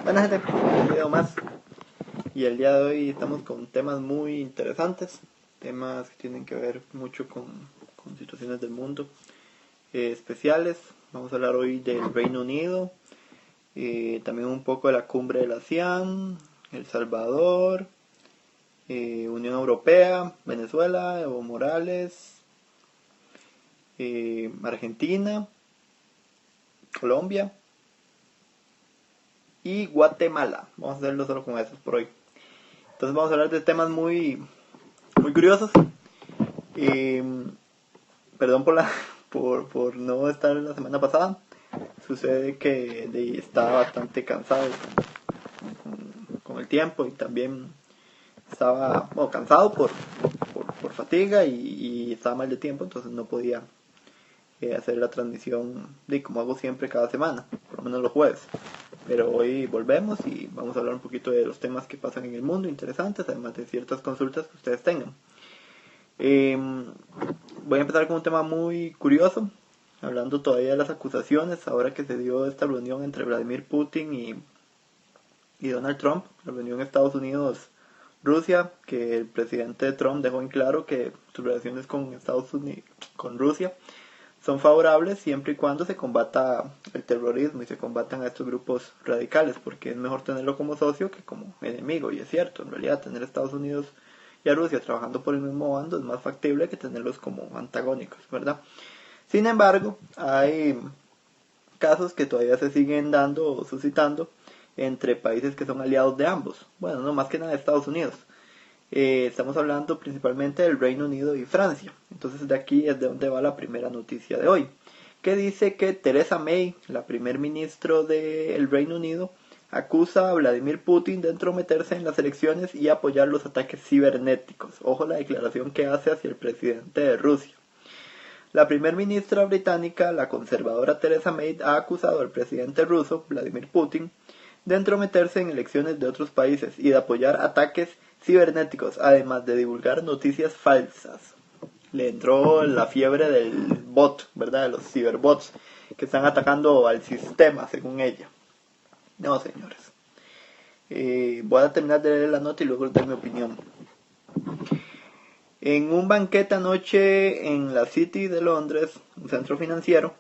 Buenas gente, un video más. Y el día de hoy estamos con temas muy interesantes, temas que tienen que ver mucho con situaciones del mundo especiales. Vamos a hablar hoy del Reino Unido, también un poco de la cumbre de la ASEAN, El Salvador, Unión Europea, Venezuela, Evo Morales, Argentina, Colombia y Guatemala. Vamos a hacerlo solo con esos por hoy. Entonces vamos a hablar de temas muy curiosos. Perdón por no estar la semana pasada. Sucede que estaba bastante cansado con el tiempo y también estaba cansado por fatiga y estaba mal de tiempo, entonces no podía hacer la transmisión como hago siempre cada semana, por lo menos los jueves. Pero hoy volvemos y vamos a hablar un poquito de los temas que pasan en el mundo, interesantes, además de ciertas consultas que ustedes tengan. Voy a empezar con un tema muy curioso, hablando todavía de las acusaciones, ahora que se dio esta reunión entre Vladimir Putin y Donald Trump, la reunión Estados Unidos-Rusia, que el presidente Trump dejó en claro que sus relaciones con con Rusia son favorables siempre y cuando se combata el terrorismo y se combatan a estos grupos radicales, porque es mejor tenerlo como socio que como enemigo, y es cierto, en realidad tener a Estados Unidos y a Rusia trabajando por el mismo bando es más factible que tenerlos como antagónicos, ¿verdad? Sin embargo, hay casos que todavía se siguen dando o suscitando entre países que son aliados de ambos, bueno, no más que nada de Estados Unidos. Estamos hablando principalmente del Reino Unido y Francia. Entonces de aquí es de donde va la primera noticia de hoy, que dice que Theresa May, la primer ministro del Reino Unido, acusa a Vladimir Putin de entrometerse en las elecciones y apoyar los ataques cibernéticos. Ojo la declaración que hace hacia el presidente de Rusia. La primer ministra británica, la conservadora Theresa May, ha acusado al presidente ruso, Vladimir Putin, de entrometerse en elecciones de otros países y de apoyar ataques cibernéticos, además de divulgar noticias falsas. Le entró la fiebre del bot, ¿verdad? De los ciberbots que están atacando al sistema, según ella. No, señores. Voy a terminar de leer la nota y luego dar mi opinión. En un banquete anoche en la City de Londres, un centro financiero,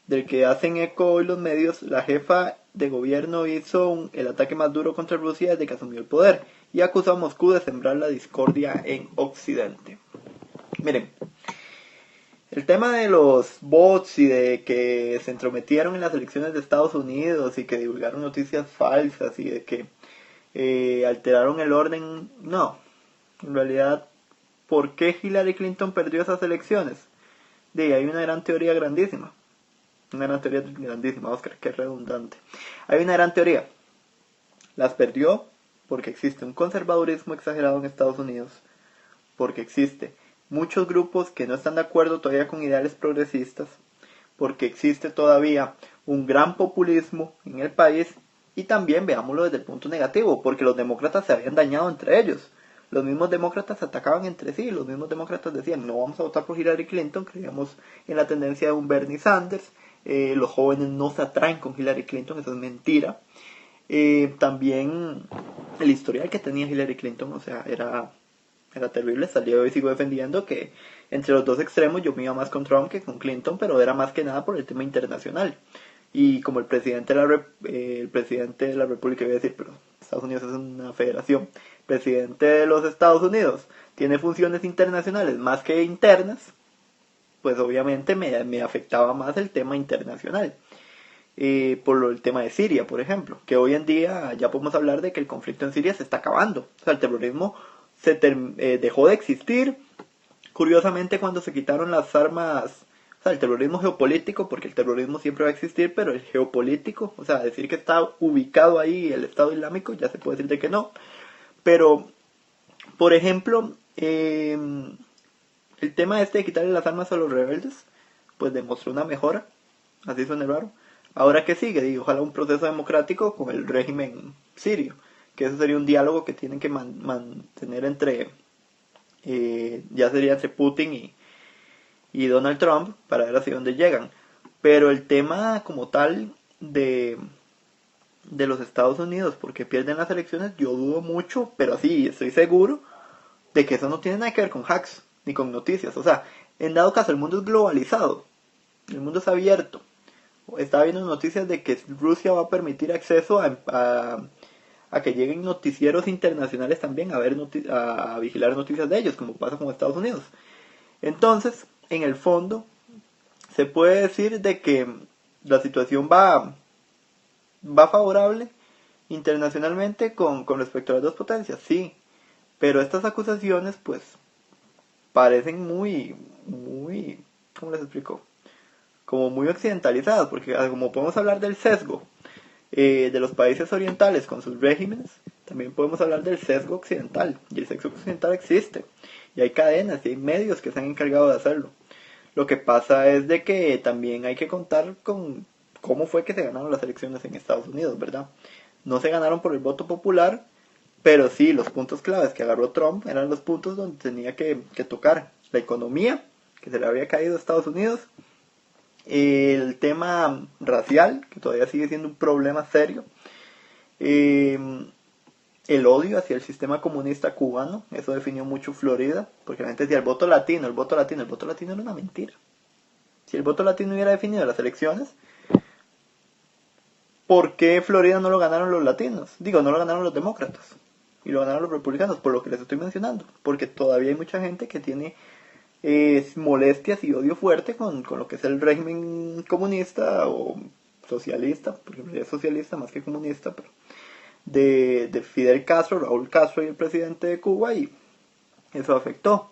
del que hacen eco hoy los medios, la jefa de gobierno hizo el ataque más duro contra Rusia desde que asumió el poder y acusó a Moscú de sembrar la discordia en Occidente. Miren, el tema de los bots y de que se entrometieron en las elecciones de Estados Unidos y que divulgaron noticias falsas y de que alteraron el orden, no. En realidad, ¿por qué Hillary Clinton perdió esas elecciones? Hay una gran teoría grandísima. Una gran teoría grandísima, Oscar, que redundante. Hay una gran teoría. Las perdió porque existe un conservadurismo exagerado en Estados Unidos, porque existe muchos grupos que no están de acuerdo todavía con ideales progresistas, porque existe todavía un gran populismo en el país, y también veámoslo desde el punto negativo, porque los demócratas se habían dañado entre ellos. Los mismos demócratas se atacaban entre sí, los mismos demócratas decían no vamos a votar por Hillary Clinton, creíamos en la tendencia de un Bernie Sanders, los jóvenes no se atraen con Hillary Clinton, eso es mentira. También el historial que tenía Hillary Clinton, o sea, era terrible. Hasta el día de hoy sigo defendiendo que entre los dos extremos yo me iba más con Trump que con Clinton, pero era más que nada por el tema internacional. Y como el presidente de la República, voy a decir, pero Estados Unidos es una federación, el presidente de los Estados Unidos tiene funciones internacionales más que internas, pues obviamente me afectaba más el tema internacional. Por el tema de Siria, por ejemplo, que hoy en día ya podemos hablar de que el conflicto en Siria se está acabando. O sea, el terrorismo dejó de existir. Curiosamente, cuando se quitaron las armas, o sea, el terrorismo geopolítico, porque el terrorismo siempre va a existir, pero el geopolítico, o sea, decir que está ubicado ahí el Estado Islámico, ya se puede decir de que no. Pero, por ejemplo, el tema de quitarle las armas a los rebeldes, pues demostró una mejora, así suena raro. Ahora que sigue, ojalá un proceso democrático con el régimen sirio, que eso sería un diálogo que tienen que mantener entre, ya sería entre Putin y Donald Trump, para ver hacia dónde llegan. Pero el tema como tal de de los Estados Unidos porque pierden las elecciones, yo dudo mucho, pero sí, estoy seguro de que eso no tiene nada que ver con hacks ni con noticias. O sea, en dado caso el mundo es globalizado, el mundo es abierto. Estaba viendo noticias de que Rusia va a permitir acceso a que lleguen noticieros internacionales también a ver a vigilar noticias de ellos, como pasa con Estados Unidos. Entonces, en el fondo, se puede decir de que la situación va favorable internacionalmente con respecto a las dos potencias, sí. Pero estas acusaciones, pues, parecen ¿cómo les explico? Como muy occidentalizadas, porque como podemos hablar del sesgo de los países orientales con sus regímenes, también podemos hablar del sesgo occidental. Y el sesgo occidental existe. Y hay cadenas y hay medios que se han encargado de hacerlo. Lo que pasa es de que también hay que contar con cómo fue que se ganaron las elecciones en Estados Unidos, ¿verdad? No se ganaron por el voto popular, pero sí, los puntos claves que agarró Trump eran los puntos donde tenía que tocar. La economía, que se le había caído a Estados Unidos, el tema racial, que todavía sigue siendo un problema serio, el odio hacia el sistema comunista cubano, eso definió mucho Florida, porque la gente decía el voto latino, el voto latino, el voto latino era una mentira. Si el voto latino hubiera definido las elecciones, ¿por qué Florida no lo ganaron los latinos? Digo, no lo ganaron los demócratas y lo ganaron los republicanos, por lo que les estoy mencionando, porque todavía hay mucha gente que tiene molestias y odio fuerte con lo que es el régimen comunista o socialista, porque es socialista más que comunista, pero de Fidel Castro, Raúl Castro y el presidente de Cuba, y eso afectó.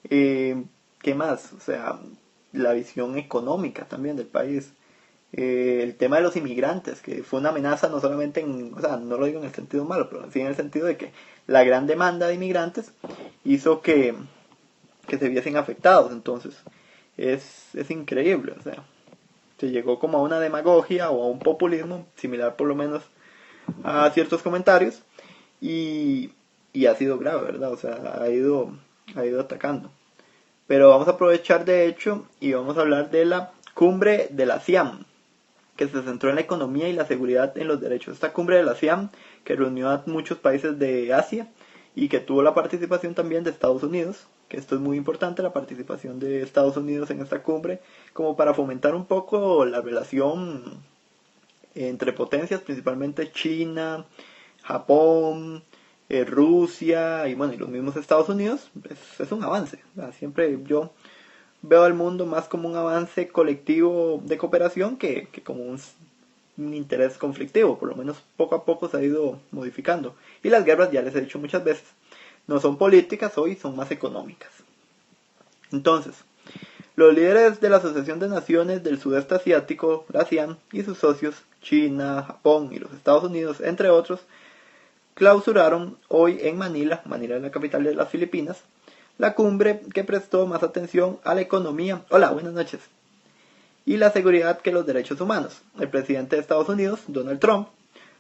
¿Qué más? O sea, la visión económica también del país. El tema de los inmigrantes, que fue una amenaza no solamente o sea, no lo digo en el sentido malo, pero sí en el sentido de que la gran demanda de inmigrantes hizo que se viesen afectados. Entonces, es increíble, o sea, se llegó como a una demagogia o a un populismo similar por lo menos a ciertos comentarios y ha sido grave, ¿verdad? O sea, ha ido atacando. Pero vamos a aprovechar de hecho y vamos a hablar de la cumbre de la CIAM, que se centró en la economía y la seguridad en los derechos. Esta cumbre de la CIAM, que reunió a muchos países de Asia y que tuvo la participación también de Estados Unidos, que esto es muy importante, la participación de Estados Unidos en esta cumbre, como para fomentar un poco la relación entre potencias, principalmente China, Japón, Rusia y bueno, y los mismos Estados Unidos. Es un avance. Siempre yo veo al mundo más como un avance colectivo de cooperación que como un interés conflictivo. Por lo menos poco a poco se ha ido modificando. Y las guerras, ya les he dicho muchas veces, no son políticas hoy, son más económicas. Entonces, los líderes de la Asociación de Naciones del Sudeste Asiático, la ASEAN, y sus socios, China, Japón y los Estados Unidos, entre otros, clausuraron hoy en Manila es la capital de las Filipinas, la cumbre que prestó más atención a la economía, hola, buenas noches, y la seguridad que los derechos humanos. El presidente de Estados Unidos, Donald Trump,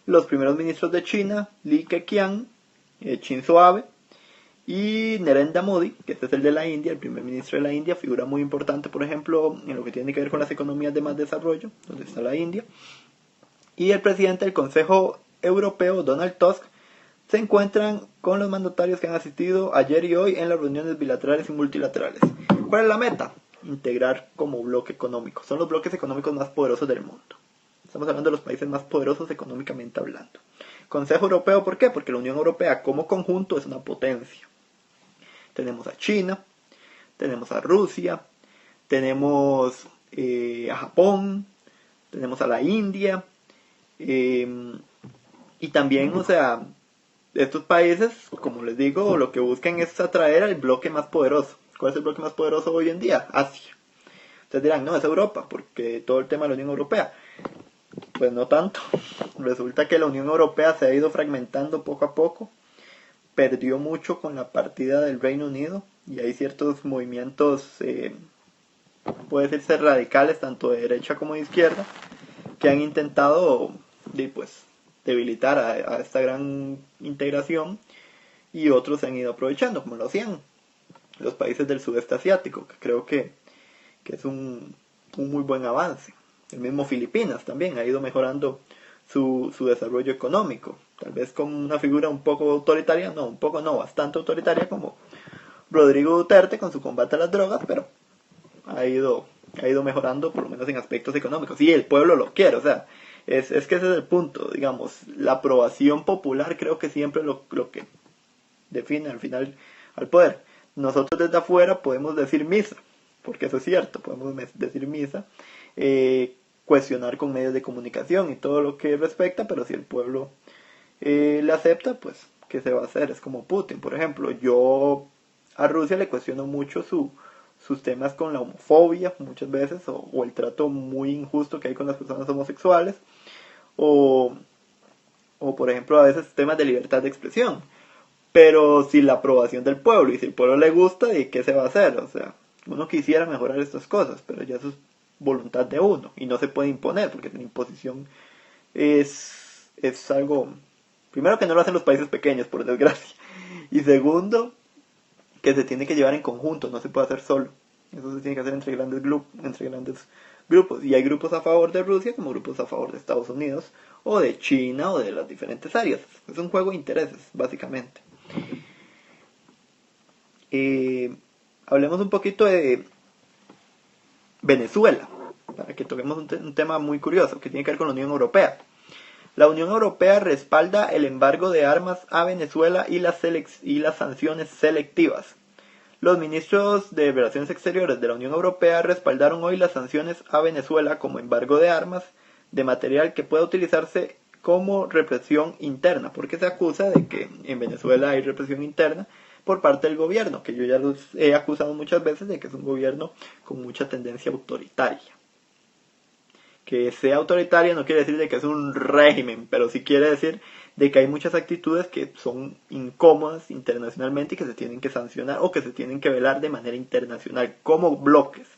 los primeros ministros de China, Li Keqiang, Shinzo Abe, y Narendra Modi, que este es el de la India, el primer ministro de la India, figura muy importante, por ejemplo, en lo que tiene que ver con las economías de más desarrollo, donde está la India. Y el presidente del Consejo Europeo, Donald Tusk, se encuentran con los mandatarios que han asistido ayer y hoy en las reuniones bilaterales y multilaterales. ¿Cuál es la meta? Integrar como bloque económico. Son los bloques económicos más poderosos del mundo. Estamos hablando de los países más poderosos económicamente hablando. Consejo Europeo, ¿por qué? Porque la Unión Europea como conjunto es una potencia. Tenemos a China, tenemos a Rusia, tenemos a Japón, tenemos a la India, y también, o sea, estos países, como les digo, lo que buscan es atraer al bloque más poderoso. ¿Cuál es el bloque más poderoso hoy en día? Asia. Ustedes dirán, no, es Europa, porque todo el tema de la Unión Europea. Pues no tanto. Resulta que la Unión Europea se ha ido fragmentando poco a poco. Perdió mucho con la partida del Reino Unido y hay ciertos movimientos, puede decirse radicales, tanto de derecha como de izquierda, que han intentado pues, debilitar a esta gran integración y otros se han ido aprovechando, como lo hacían los países del sudeste asiático, que creo que es un muy buen avance. El mismo Filipinas también ha ido mejorando su desarrollo económico. Tal vez con una figura un poco autoritaria, no, un poco no, bastante autoritaria como Rodrigo Duterte con su combate a las drogas, pero ha ido mejorando por lo menos en aspectos económicos. Y el pueblo lo quiere, o sea, es que ese es el punto, digamos, la aprobación popular creo que siempre lo que define al final al poder. Nosotros desde afuera podemos decir misa, porque eso es cierto, podemos decir misa, cuestionar con medios de comunicación y todo lo que respecta, pero si el pueblo le acepta, pues, ¿qué se va a hacer? Es como Putin, por ejemplo. Yo a Rusia le cuestiono mucho sus temas con la homofobia, muchas veces, o el trato muy injusto que hay con las personas homosexuales, o, o por ejemplo, a veces temas de libertad de expresión. Pero sin la aprobación del pueblo, y si el pueblo le gusta, ¿y qué se va a hacer? O sea, uno quisiera mejorar estas cosas, pero ya eso es voluntad de uno, y no se puede imponer, porque la imposición es algo, primero que no lo hacen los países pequeños, por desgracia, y segundo, que se tiene que llevar en conjunto, no se puede hacer solo. Eso se tiene que hacer entre grandes grupos. Y hay grupos a favor de Rusia como grupos a favor de Estados Unidos, o de China, o de las diferentes áreas. Es un juego de intereses, básicamente. Hablemos un poquito de Venezuela, para que toquemos un tema muy curioso, que tiene que ver con la Unión Europea. La Unión Europea respalda el embargo de armas a Venezuela y las sanciones selectivas. Los ministros de Relaciones Exteriores de la Unión Europea respaldaron hoy las sanciones a Venezuela como embargo de armas, de material que pueda utilizarse como represión interna, porque se acusa de que en Venezuela hay represión interna por parte del gobierno, que yo ya los he acusado muchas veces de que es un gobierno con mucha tendencia autoritaria. Que sea autoritaria no quiere decir de que es un régimen, pero sí quiere decir de que hay muchas actitudes que son incómodas internacionalmente y que se tienen que sancionar o que se tienen que velar de manera internacional como bloques.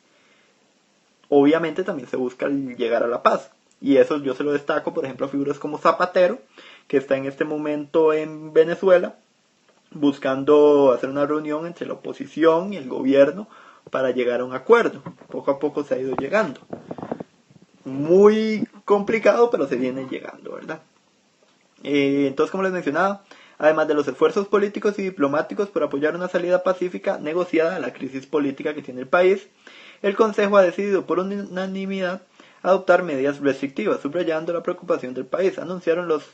Obviamente también se busca llegar a la paz, y eso yo se lo destaco, por ejemplo, a figuras como Zapatero, que está en este momento en Venezuela buscando hacer una reunión entre la oposición y el gobierno para llegar a un acuerdo. Poco a poco se ha ido llegando. Muy complicado, pero se viene llegando, ¿verdad? Entonces, como les mencionaba, además de los esfuerzos políticos y diplomáticos por apoyar una salida pacífica negociada a la crisis política que tiene el país, el Consejo ha decidido por unanimidad adoptar medidas restrictivas, subrayando la preocupación del país, anunciaron los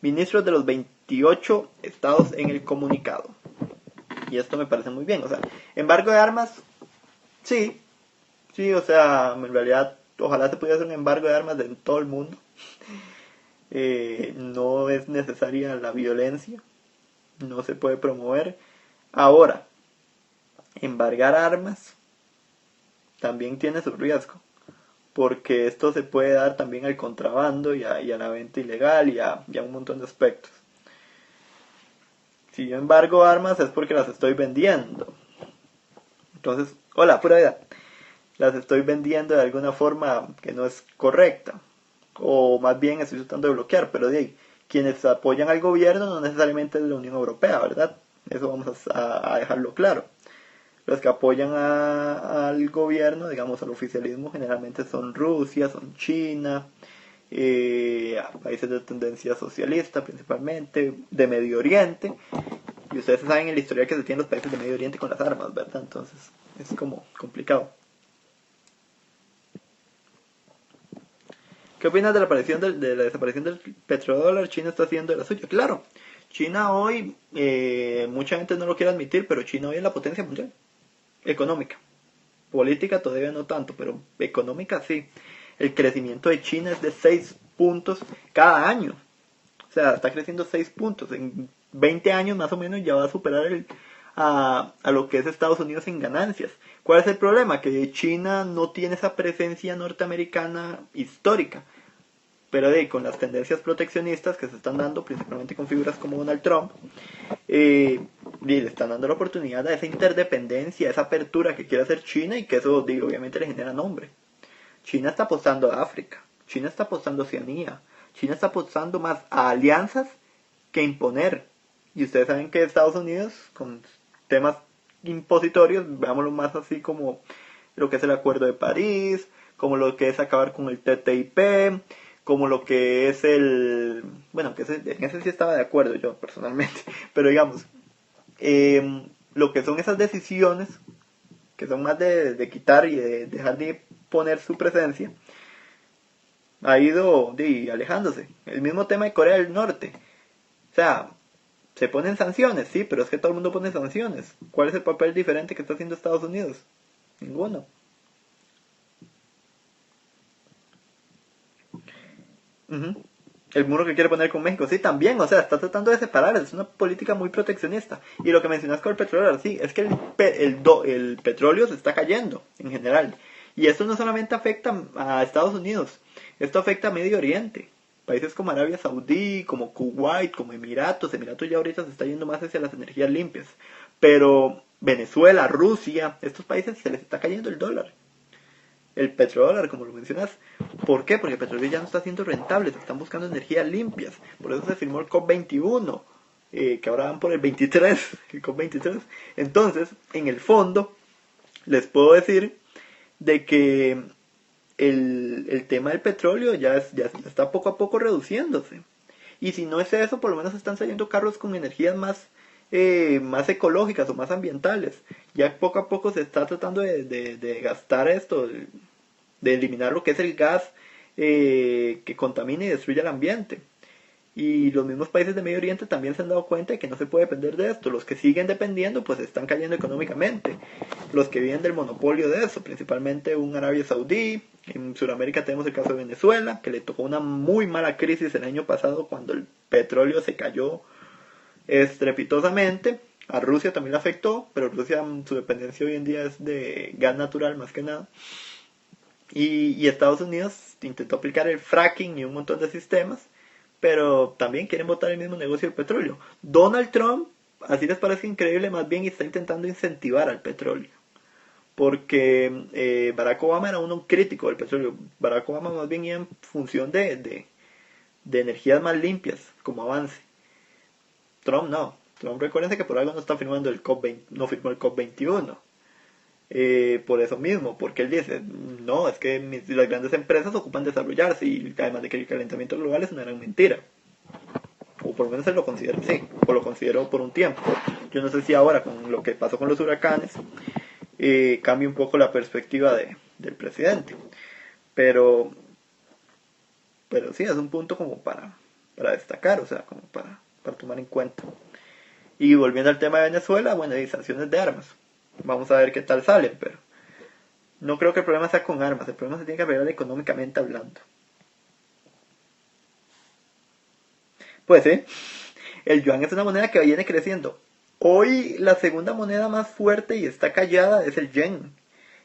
ministros de los 28 estados en el comunicado. Y esto me parece muy bien, o sea, embargo de armas, sí, o sea, en realidad ojalá se pudiera hacer un embargo de armas en todo el mundo. No es necesaria la violencia, no se puede promover. Ahora, embargar armas también tiene su riesgo, porque esto se puede dar también al contrabando y a la venta ilegal y a un montón de aspectos. Si yo embargo armas es porque las estoy vendiendo. Entonces, hola, pura vida. Las estoy vendiendo de alguna forma que no es correcta. O más bien estoy tratando de bloquear, pero de ahí, quienes apoyan al gobierno no necesariamente es de la Unión Europea, ¿verdad? Eso vamos a dejarlo claro. Los que apoyan al gobierno, digamos al oficialismo, generalmente son Rusia, son China, países de tendencia socialista principalmente, de Medio Oriente. Y ustedes saben el historial que se tiene en los países de Medio Oriente con las armas, ¿verdad? Entonces es como complicado. ¿Qué opinas de la desaparición del petrodólar? China está haciendo de la suya. Claro, China hoy, mucha gente no lo quiere admitir, pero China hoy es la potencia mundial, económica. Política todavía no tanto, pero económica sí. El crecimiento de China es de 6 puntos cada año. O sea, está creciendo 6 puntos. En 20 años más o menos ya va a superar a lo que es Estados Unidos en ganancias. ¿Cuál es el problema? Que China no tiene esa presencia norteamericana histórica. Pero con las tendencias proteccionistas que se están dando, principalmente con figuras como Donald Trump, le están dando la oportunidad a esa interdependencia, a esa apertura que quiere hacer China y que eso obviamente le genera nombre. China está apostando a África, China está apostando a Oceanía, China está apostando más a alianzas que imponer. Y ustedes saben que Estados Unidos, con temas impositorios, veámoslo más así como lo que es el Acuerdo de París, como lo que es acabar con el TTIP, como lo que es bueno, en ese sí estaba de acuerdo yo personalmente, pero digamos, lo que son esas decisiones, que son más de quitar y de dejar de poner su presencia, ha ido alejándose. El mismo tema de Corea del Norte. O sea, se ponen sanciones, sí, pero es que todo el mundo pone sanciones. ¿Cuál es el papel diferente que está haciendo Estados Unidos? Ninguno. Ujú. El muro que quiere poner con México, sí, también, o sea, está tratando de separar, es una política muy proteccionista. Y lo que mencionas con el petróleo, sí, es que el petróleo se está cayendo en general. Y esto no solamente afecta a Estados Unidos, esto afecta a Medio Oriente. Países como Arabia Saudí, como Kuwait, como Emiratos ya ahorita se está yendo más hacia las energías limpias. Pero Venezuela, Rusia, estos países se les está cayendo el dólar, el petrodólar, como lo mencionas. ¿Por qué? Porque el petróleo ya no está siendo rentable, se están buscando energías limpias. Por eso se firmó el COP21, que ahora van por el 23, el COP23. Entonces, en el fondo, les puedo decir de que el tema del petróleo ya está poco a poco reduciéndose. Y si no es eso, por lo menos están saliendo carros con energías más ecológicas o más ambientales. Ya poco a poco se está tratando de gastar esto, de eliminar lo que es el gas que contamina y destruye el ambiente. Y los mismos países de Medio Oriente también se han dado cuenta de que no se puede depender de esto. Los que siguen dependiendo pues están cayendo económicamente. Los que viven del monopolio de eso, principalmente un Arabia Saudí. En Sudamérica tenemos el caso de Venezuela, que le tocó una muy mala crisis el año pasado cuando el petróleo se cayó estrepitosamente. A Rusia también le afectó, pero Rusia, su dependencia hoy en día es de gas natural más que nada. Y Estados Unidos intentó aplicar el fracking y un montón de sistemas, pero también quieren botar el mismo negocio del petróleo. Donald Trump, así les parece increíble, más bien está intentando incentivar al petróleo. Porque Barack Obama era un crítico del petróleo. Barack Obama más bien iba en función de energías más limpias como avance. Trump no. Trump, recuérdense que por algo no está firmando el COP20, no firmó el COP21. Por eso mismo, porque él dice, no, es que las grandes empresas ocupan desarrollarse y además de que el calentamiento global es una gran mentira. O por lo menos él lo considera así, o lo consideró por un tiempo. Yo no sé si ahora con lo que pasó con los huracanes cambia un poco la perspectiva del presidente. Pero sí, es un punto como para destacar, o sea, como para tomar en cuenta. Y volviendo al tema de Venezuela, bueno, hay sanciones de armas. Vamos a ver qué tal salen, pero no creo que el problema sea con armas, el problema se tiene que arreglar económicamente hablando. Pues sí, el yuan es una moneda que viene creciendo. Hoy la segunda moneda más fuerte y está callada es el yen.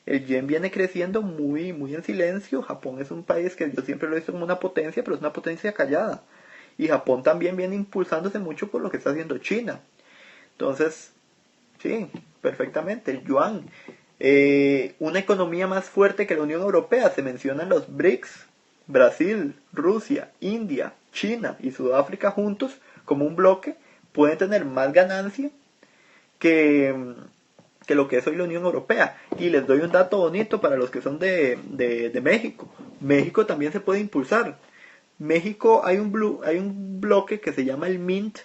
El yen viene creciendo muy, muy en silencio. Japón es un país que yo siempre lo he visto como una potencia, pero es una potencia callada. Y Japón también viene impulsándose mucho por lo que está haciendo China. Entonces, sí, perfectamente, el yuan. Una economía más fuerte que la Unión Europea, se mencionan los BRICS, Brasil, Rusia, India, China y Sudáfrica juntos como un bloque, pueden tener más ganancia que, que lo que es hoy la Unión Europea. Y les doy un dato bonito para los que son de México. México también se puede impulsar. México hay un bloque que se llama el MINT,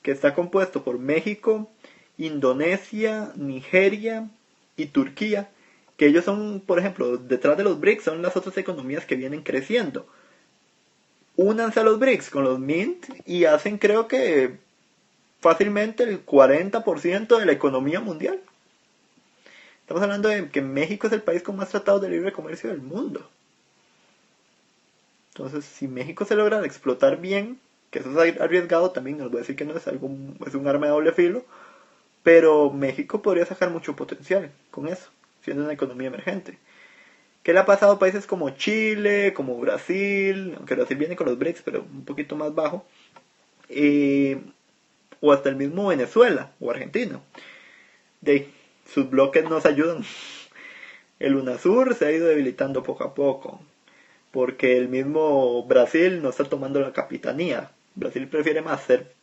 que está compuesto por México, Indonesia, Nigeria y Turquía, que ellos son, por ejemplo, detrás de los BRICS, son las otras economías que vienen creciendo. Únanse a los BRICS con los MINT y hacen, creo que fácilmente el 40% de la economía mundial. Estamos hablando de que México es el país con más tratados de libre comercio del mundo. Entonces, si México se logra explotar bien, que eso es arriesgado también, nos voy a decir que no es algo, es un arma de doble filo, pero México podría sacar mucho potencial con eso, siendo una economía emergente. ¿Qué le ha pasado a países como Chile, como Brasil, aunque Brasil viene con los BRICS, pero un poquito más bajo, o hasta el mismo Venezuela o Argentina? Sus bloques nos ayudan. El UNASUR se ha ido debilitando poco a poco, porque el mismo Brasil no está tomando la capitanía. Brasil prefiere más ser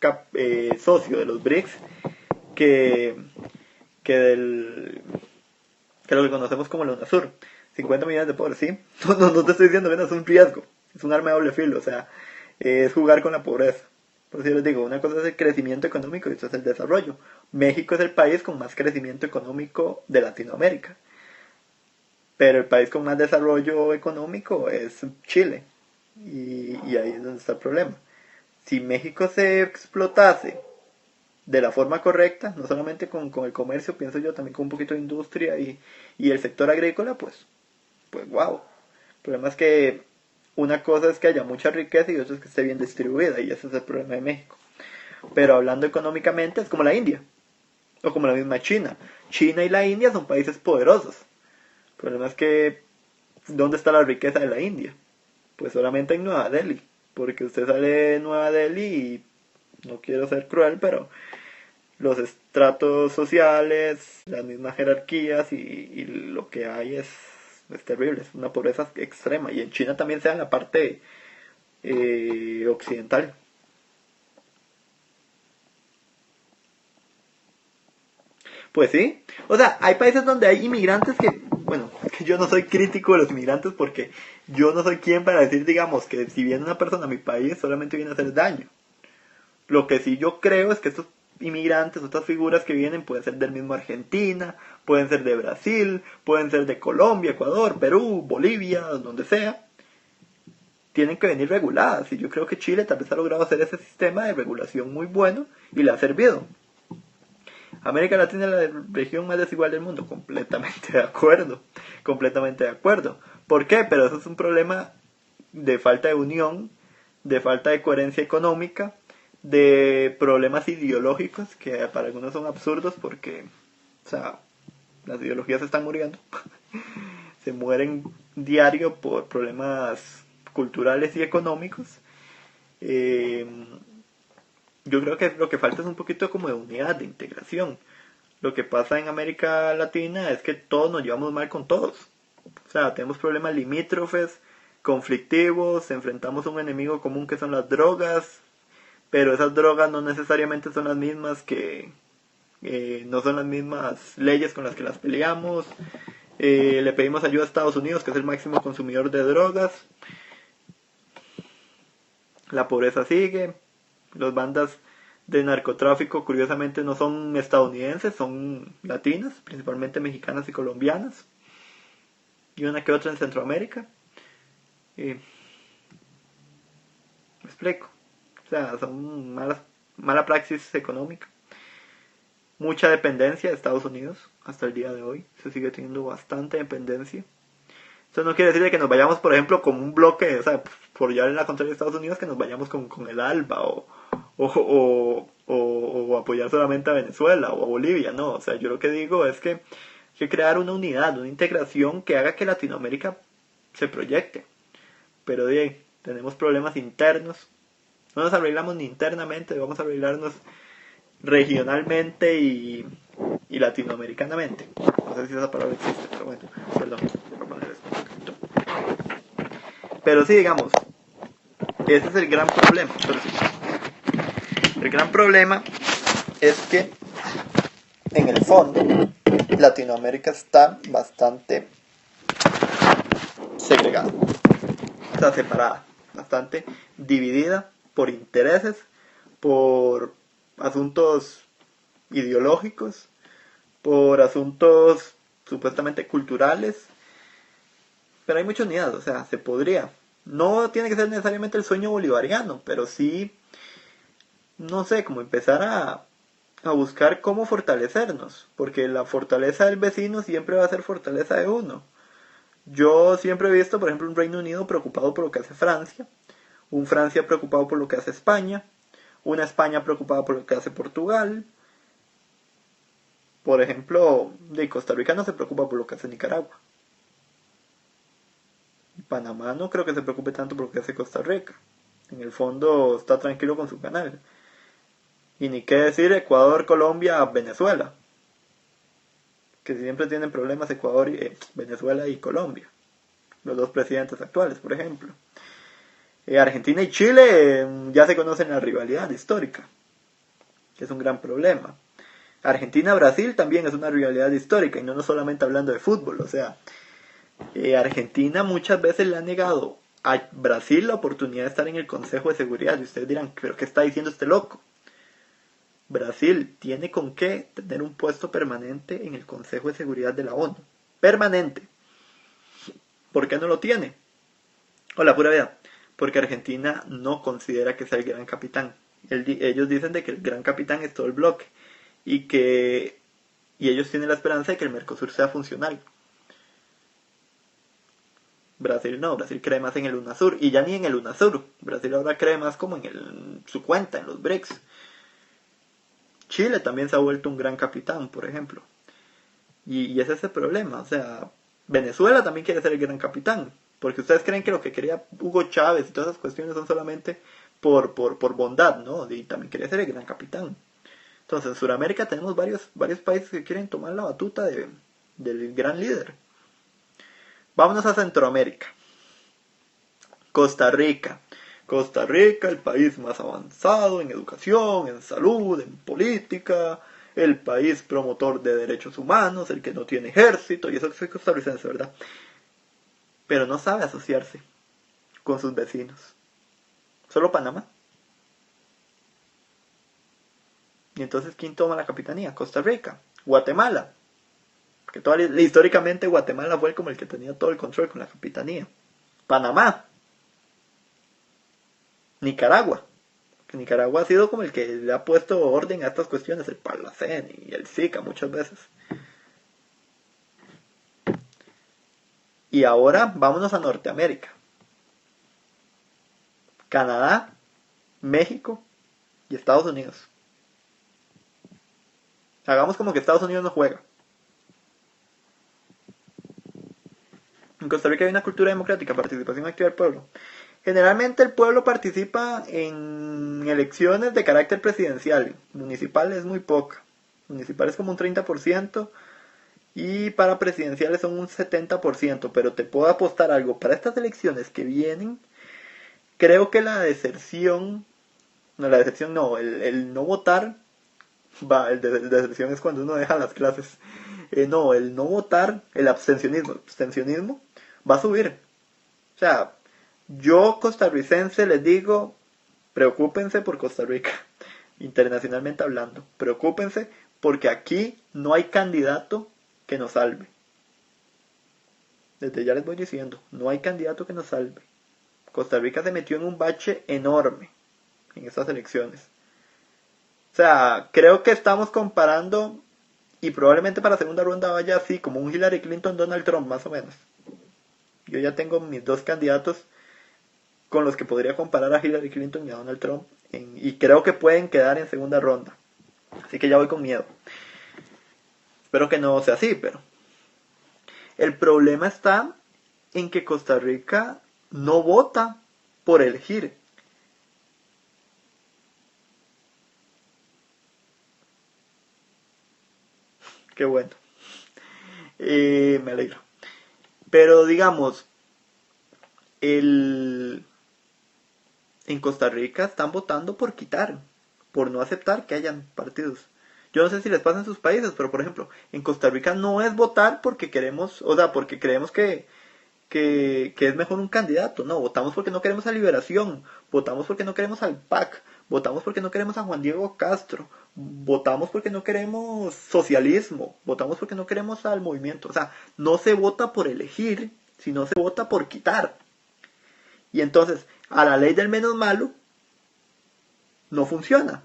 socio de los BRICS que, que lo que conocemos como el UNASUR. 50 millones de pobres, ¿sí? No te estoy diciendo que no es un riesgo. es un arma de doble filo, o sea, es jugar con la pobreza. Por eso yo les digo, una cosa es el crecimiento económico y otra es el desarrollo. México es el país con más crecimiento económico de Latinoamérica, pero el país con más desarrollo económico es Chile, y ahí es donde está el problema. Si México se explotase de la forma correcta, no solamente con el comercio, pienso yo, también con un poquito de industria y el sector agrícola, pues wow. El problema es que una cosa es que haya mucha riqueza y otra es que esté bien distribuida, y ese es el problema de México. Pero hablando económicamente es como la India, o como la misma China. China y la India son países poderosos. El problema es que, ¿dónde está la riqueza de la India? Pues solamente en Nueva Delhi, porque usted sale de Nueva Delhi y no quiero ser cruel, pero los estratos sociales, las mismas jerarquías y lo que hay es terrible, es una pobreza extrema. Y en China también se da en la parte occidental. Pues sí, o sea, hay países donde hay inmigrantes que, bueno, que yo no soy crítico de los inmigrantes porque yo no soy quien para decir, digamos, que si viene una persona a mi país solamente viene a hacer daño. Lo que sí yo creo es que estos inmigrantes, estas figuras que vienen pueden ser del mismo Argentina, pueden ser de Brasil, pueden ser de Colombia, Ecuador, Perú, Bolivia, donde sea. Tienen que venir reguladas y yo creo que Chile tal vez ha logrado hacer ese sistema de regulación muy bueno y le ha servido. América Latina es la región más desigual del mundo, completamente de acuerdo, completamente de acuerdo. ¿Por qué? Pero eso es un problema de falta de unión, de falta de coherencia económica, de problemas ideológicos que para algunos son absurdos porque, o sea, las ideologías están muriendo, se mueren diario por problemas culturales y económicos. Yo creo que lo que falta es un poquito como de unidad, de integración. Lo que pasa en América Latina es que todos nos llevamos mal con todos. O sea, tenemos problemas limítrofes, conflictivos, enfrentamos a un enemigo común que son las drogas, pero esas drogas no necesariamente son las mismas no son las mismas leyes con las que las peleamos. Le pedimos ayuda a Estados Unidos, que es el máximo consumidor de drogas. La pobreza sigue. Las bandas de narcotráfico, curiosamente, no son estadounidenses, son latinas, principalmente mexicanas y colombianas. Y una que otra en Centroamérica. Me explico. O sea, son mala praxis económica. Mucha dependencia de Estados Unidos hasta el día de hoy. Se sigue teniendo bastante dependencia. Eso no quiere decir que nos vayamos, por ejemplo, como un bloque, o sea, por llevar en la contraria de Estados Unidos, que nos vayamos con el ALBA o apoyar solamente a Venezuela o a Bolivia. No, o sea, yo lo que digo es que hay que crear una unidad, una integración que haga que Latinoamérica se proyecte. Pero de ahí, tenemos problemas internos. No nos arreglamos ni internamente, vamos a arreglarnos regionalmente y latinoamericanamente. No sé si esa palabra existe, pero bueno, perdón por poner esto un poquito. Pero sí, digamos, ese es el gran problema. El gran problema es que en el fondo Latinoamérica está bastante segregada, está separada, bastante dividida por intereses, por asuntos ideológicos, por asuntos supuestamente culturales, pero hay mucha unidad, o sea, se podría. No tiene que ser necesariamente el sueño bolivariano, pero sí, no sé, como empezar a buscar cómo fortalecernos, porque la fortaleza del vecino siempre va a ser fortaleza de uno. Yo siempre he visto, por ejemplo, un Reino Unido preocupado por lo que hace Francia, un Francia preocupado por lo que hace España, una España preocupada por lo que hace Portugal. Por ejemplo, de Costa Rica no se preocupa por lo que hace Nicaragua. Panamá no creo que se preocupe tanto por lo que hace Costa Rica. En el fondo está tranquilo con su canal. Y ni qué decir Ecuador, Colombia, Venezuela. Que siempre tienen problemas Ecuador, Venezuela y Colombia. Los dos presidentes actuales, por ejemplo. Argentina y Chile ya se conocen la rivalidad histórica, que es un gran problema. Argentina-Brasil también es una rivalidad histórica, y no solamente hablando de fútbol. O sea, Argentina muchas veces le ha negado a Brasil la oportunidad de estar en el Consejo de Seguridad. Y ustedes dirán, ¿pero qué está diciendo este loco? Brasil tiene con qué tener un puesto permanente en el Consejo de Seguridad de la ONU. Permanente. ¿Por qué no lo tiene? O la pura verdad. Porque Argentina no considera que sea el gran capitán. Ellos dicen de que el gran capitán es todo el bloque. Y ellos tienen la esperanza de que el Mercosur sea funcional. Brasil no, Brasil cree más en el UNASUR. Y ya ni en el UNASUR. Brasil ahora cree más como en su cuenta, en los BRICS. Chile también se ha vuelto un gran capitán, por ejemplo. Y ese es el problema. O sea, Venezuela también quiere ser el gran capitán. Porque ustedes creen que lo que quería Hugo Chávez y todas esas cuestiones son solamente por bondad, ¿no? Y también quería ser el gran capitán. Entonces, en Sudamérica tenemos varios países que quieren tomar la batuta del gran líder. Vámonos a Centroamérica. Costa Rica. Costa Rica, el país más avanzado en educación, en salud, en política, el país promotor de derechos humanos, el que no tiene ejército, y eso es costarricense, ¿verdad? Pero no sabe asociarse con sus vecinos. Solo Panamá. Y entonces, ¿quién toma la capitanía? Costa Rica. Guatemala. Que históricamente Guatemala fue como el que tenía todo el control con la capitanía. Panamá. Nicaragua. Que Nicaragua ha sido como el que le ha puesto orden a estas cuestiones, el Parlacén y el SICA muchas veces. Y ahora vámonos a Norteamérica. Canadá, México y Estados Unidos. Hagamos como que Estados Unidos no juega. En Costa Rica hay una cultura democrática, participación activa del pueblo. Generalmente el pueblo participa en elecciones de carácter presidencial. Municipal es muy poca. Municipal es como un 30%. Y para presidenciales son un 70%. Pero te puedo apostar algo. Para estas elecciones que vienen, creo que la deserción... No, la deserción no. El no votar... el deserción es cuando uno deja las clases. No, el no votar, el abstencionismo va a subir. O sea, yo costarricense les digo, preocúpense por Costa Rica, internacionalmente hablando. Preocúpense porque aquí no hay candidato que nos salve. Desde ya les voy diciendo, no hay candidato que nos salve. Costa Rica se metió en un bache enorme en estas elecciones. O sea, creo que estamos comparando, y probablemente para la segunda ronda vaya así, como un Hillary Clinton-Donald Trump, más o menos. Yo ya tengo mis dos candidatos con los que podría comparar a Hillary Clinton y a Donald Trump, y creo que pueden quedar en segunda ronda. Así que ya voy con miedo. Espero que no sea así, pero... El problema está en que Costa Rica no vota por elegir. Qué bueno. Me alegro. Pero digamos, en Costa Rica están votando por quitar, por no aceptar que hayan partidos. Yo no sé si les pasa en sus países, pero por ejemplo, en Costa Rica no es votar porque queremos, o sea, porque creemos que es mejor un candidato. No, votamos porque no queremos a Liberación, votamos porque no queremos al PAC, votamos porque no queremos a Juan Diego Castro, votamos porque no queremos socialismo, votamos porque no queremos al movimiento. O sea, no se vota por elegir, sino se vota por quitar. Y entonces, a la ley del menos malo, no funciona.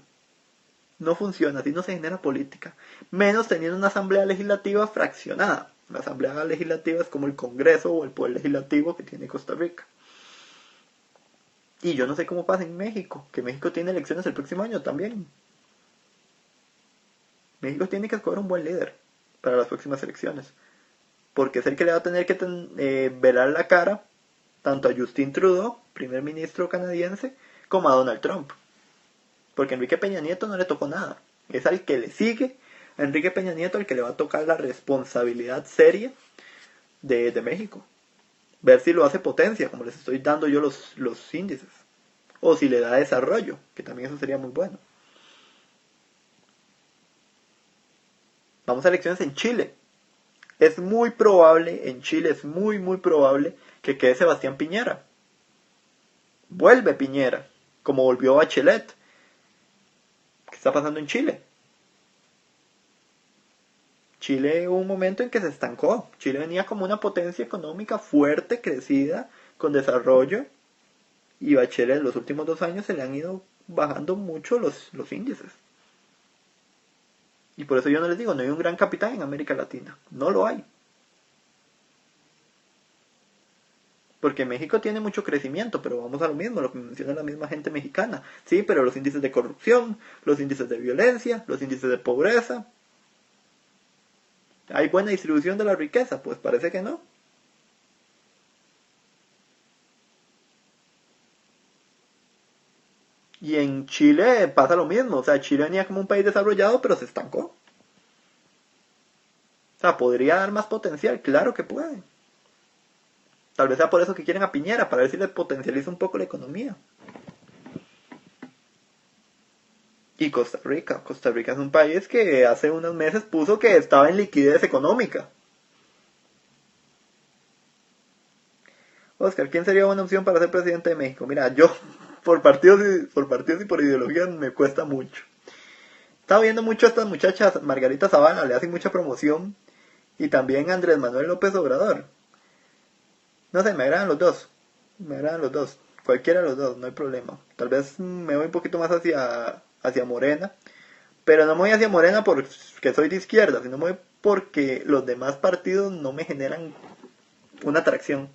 No funciona, así no se genera política. Menos teniendo una asamblea legislativa fraccionada. La asamblea legislativa es como el Congreso o el poder legislativo que tiene Costa Rica. Y yo no sé cómo pasa en México, que México tiene elecciones el próximo año también. México tiene que escoger un buen líder para las próximas elecciones. Porque es el que le va a tener que velar la cara tanto a Justin Trudeau, primer ministro canadiense, como a Donald Trump. Porque a Enrique Peña Nieto no le tocó nada. Es al que le sigue a Enrique Peña Nieto el que le va a tocar la responsabilidad seria de México. Ver si lo hace potencia, como les estoy dando yo los índices. O si le da desarrollo, que también eso sería muy bueno. Vamos a elecciones en Chile. Es muy probable, en Chile es muy probable que quede Sebastián Piñera. Vuelve Piñera, como volvió Bachelet. ¿Qué está pasando en Chile? Chile hubo un momento en que se estancó. Chile venía como una potencia económica fuerte, crecida, con desarrollo. Y Bachelet en los últimos 2 años se le han ido bajando mucho los índices. Y por eso yo no les digo, no hay un gran capitán en América Latina. No lo hay. Porque México tiene mucho crecimiento, pero vamos a lo mismo, lo que menciona la misma gente mexicana. Sí, pero los índices de corrupción, los índices de violencia, los índices de pobreza. ¿Hay buena distribución de la riqueza? Pues parece que no. Y en Chile pasa lo mismo. O sea, Chile venía como un país desarrollado, pero se estancó. O sea, podría dar más potencial, claro que puede. Tal vez sea por eso que quieren a Piñera, para ver si le potencializa un poco la economía. Y Costa Rica. Costa Rica es un país que hace unos meses puso que estaba en liquidez económica. Oscar, ¿quién sería buena opción para ser presidente de México? Mira, yo por partidos y por ideología me cuesta mucho. Estaba viendo mucho a estas muchachas, Margarita Zavala, le hacen mucha promoción. Y también Andrés Manuel López Obrador. No sé, me agradan los dos. Me agradan los dos. Cualquiera de los dos, no hay problema. Tal vez me voy un poquito más hacia Morena. Pero no me voy hacia Morena porque soy de izquierda, sino me voy porque los demás partidos no me generan una atracción.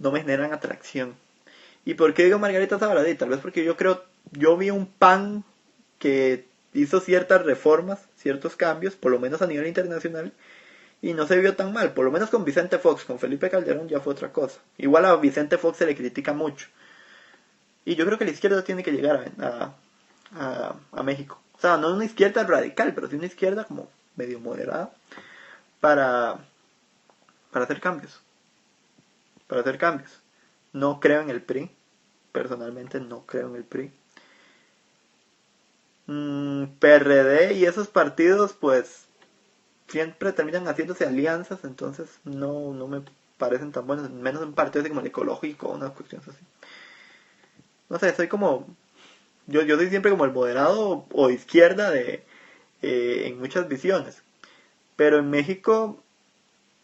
No me generan atracción. ¿Y por qué digo Margarita Zavala? Tal vez porque yo vi un PAN que hizo ciertas reformas, ciertos cambios, por lo menos a nivel internacional, y no se vio tan mal, por lo menos con Vicente Fox, con Felipe Calderón ya fue otra cosa. Igual a Vicente Fox se le critica mucho. Y yo creo que la izquierda tiene que llegar a México. O sea, no una izquierda radical, pero sí una izquierda como medio moderada para, para hacer cambios. Para hacer cambios. No creo en el PRI. Personalmente no creo en el PRI. PRD y esos partidos pues siempre terminan haciéndose alianzas, entonces no me parecen tan buenos, menos en partidos como el ecológico o unas cuestiones así. No sé, soy como, yo soy siempre como el moderado o izquierda en muchas visiones, pero en México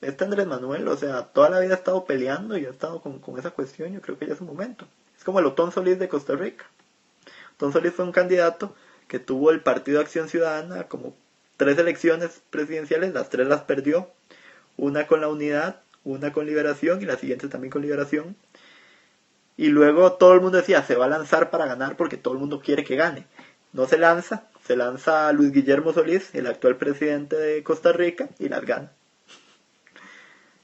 este Andrés Manuel, o sea, toda la vida ha estado peleando y ha estado con esa cuestión, yo creo que ya es un momento. Es como el Otón Solís de Costa Rica. Otón Solís fue un candidato que tuvo el Partido Acción Ciudadana como 3 elecciones presidenciales, las 3 las perdió, una con la Unidad, una con Liberación y la siguiente también con Liberación. Y luego todo el mundo decía, se va a lanzar para ganar porque todo el mundo quiere que gane. No se lanza Luis Guillermo Solís, el actual presidente de Costa Rica, y las gana.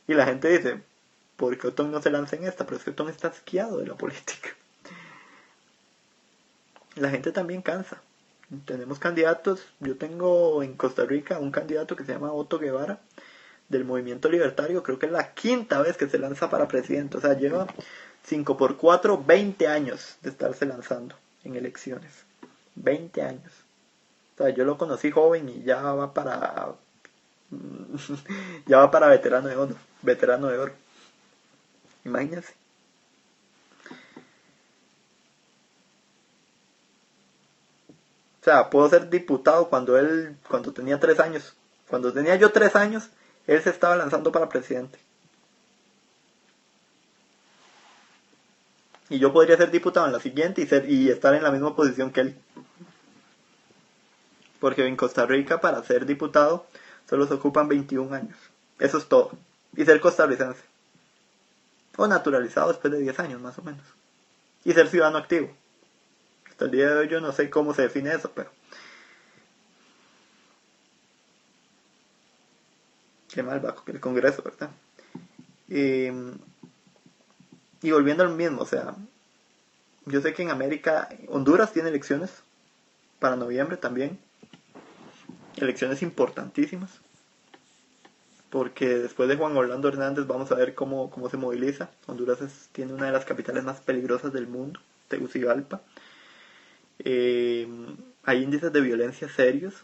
Y la gente dice, ¿por qué Otón no se lanza en esta? Pero es que Otón está asqueado de la política. La gente también cansa. Tenemos candidatos, yo tengo en Costa Rica un candidato que se llama Otto Guevara, del Movimiento Libertario, creo que es la quinta vez que se lanza para presidente, o sea, lleva 5 por 4, 20 años de estarse lanzando en elecciones. 20 años. O sea, yo lo conocí joven y ya va para ya va para veterano de oro. Imagínense. O sea, puedo ser diputado cuando tenía 3 años. Cuando tenía yo 3 años, él se estaba lanzando para presidente. Y yo podría ser diputado en la siguiente y estar en la misma posición que él. Porque en Costa Rica para ser diputado solo se ocupan 21 años. Eso es todo. Y ser costarricense. O naturalizado después de 10 años más o menos. Y ser ciudadano activo. Hasta el día de hoy yo no sé cómo se define eso, pero... Qué mal va el Congreso, ¿verdad? Y, y volviendo al mismo, o sea... Yo sé que en América... Honduras tiene elecciones para noviembre también. Elecciones importantísimas. Porque después de Juan Orlando Hernández vamos a ver cómo se moviliza. Honduras tiene una de las capitales más peligrosas del mundo, Tegucigalpa. Eh, Hay índices de violencia serios.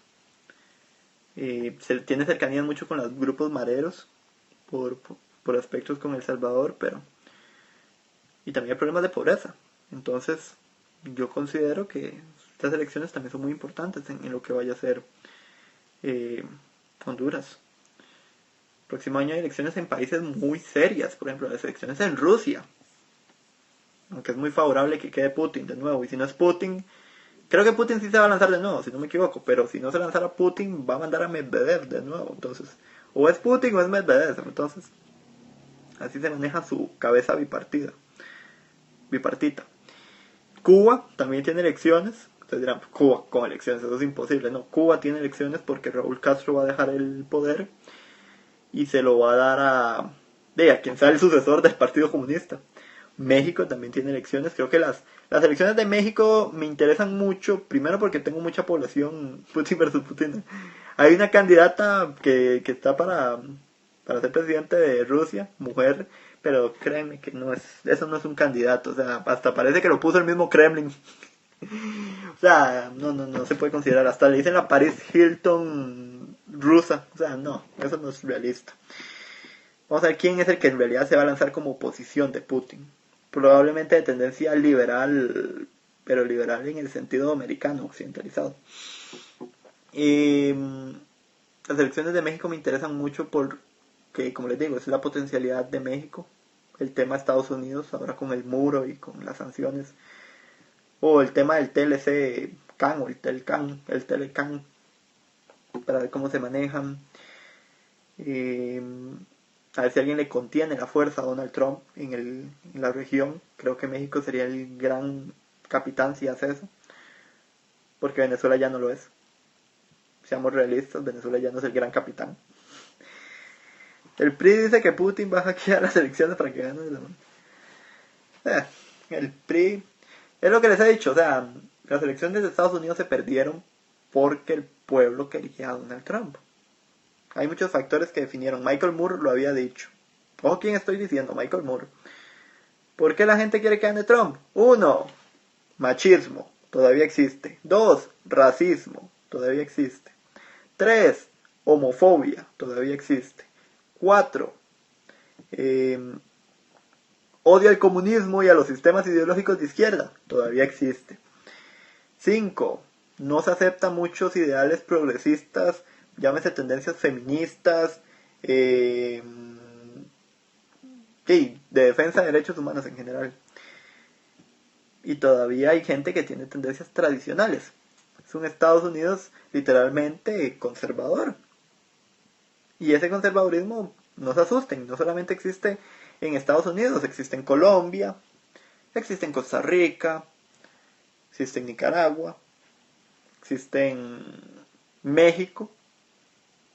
Se tiene cercanía mucho con los grupos mareros por aspectos con El Salvador, pero y también hay problemas de pobreza. Entonces, yo considero que estas elecciones también son muy importantes en lo que vaya a ser Honduras. El próximo año hay elecciones en países muy serias, por ejemplo, las elecciones en Rusia, aunque es muy favorable que quede Putin de nuevo, y si no es Putin, creo que Putin sí se va a lanzar de nuevo, si no me equivoco, pero si no se lanzara Putin, va a mandar a Medvedev de nuevo, entonces, o es Putin o es Medvedev, entonces, así se maneja su cabeza bipartita. Cuba también tiene elecciones. Ustedes dirán, Cuba con elecciones, eso es imposible. No, Cuba tiene elecciones porque Raúl Castro va a dejar el poder y se lo va a dar a quien sea el sucesor del Partido Comunista. México también tiene elecciones. Creo que las elecciones de México me interesan mucho. Primero porque tengo mucha población Putin versus Putin. Hay una candidata que está para ser presidente de Rusia, mujer, pero créeme que eso no es un candidato. O sea, hasta parece que lo puso el mismo Kremlin. O sea, no se puede considerar. Hasta le dicen la Paris Hilton rusa. O sea, no, eso no es realista. Vamos a ver quién es el que en realidad se va a lanzar como oposición de Putin. Probablemente de tendencia liberal, pero liberal en el sentido americano, occidentalizado. Las elecciones de México me interesan mucho porque, como les digo, es la potencialidad de México. El tema de Estados Unidos, ahora con el muro y con las sanciones. O el tema del TLC-CAN o el Telecan, para ver cómo se manejan. A ver si alguien le contiene la fuerza a Donald Trump en la región. Creo que México sería el gran capitán si hace eso. Porque Venezuela ya no lo es. Seamos realistas, Venezuela ya no es el gran capitán. El PRI dice que Putin va a hackear las elecciones para que gane el PRI... Es lo que les he dicho, o sea, las elecciones de Estados Unidos se perdieron porque el pueblo quería a Donald Trump. Hay muchos factores que definieron. Michael Moore lo había dicho. Ojo, ¿quién estoy diciendo? Michael Moore. ¿Por qué la gente quiere que gane Trump? 1. Machismo. Todavía existe. 2. Racismo. Todavía existe. 3. Homofobia. Todavía existe. 4. Odio al comunismo y a los sistemas ideológicos de izquierda. Todavía existe. 5. No se aceptan muchos ideales progresistas, llámese tendencias feministas, de defensa de derechos humanos en general. Y todavía hay gente que tiene tendencias tradicionales. Es un Estados Unidos literalmente conservador. Y ese conservadurismo, no se asusten, no solamente existe en Estados Unidos, existe en Colombia, existe en Costa Rica, existe en Nicaragua, existe en México.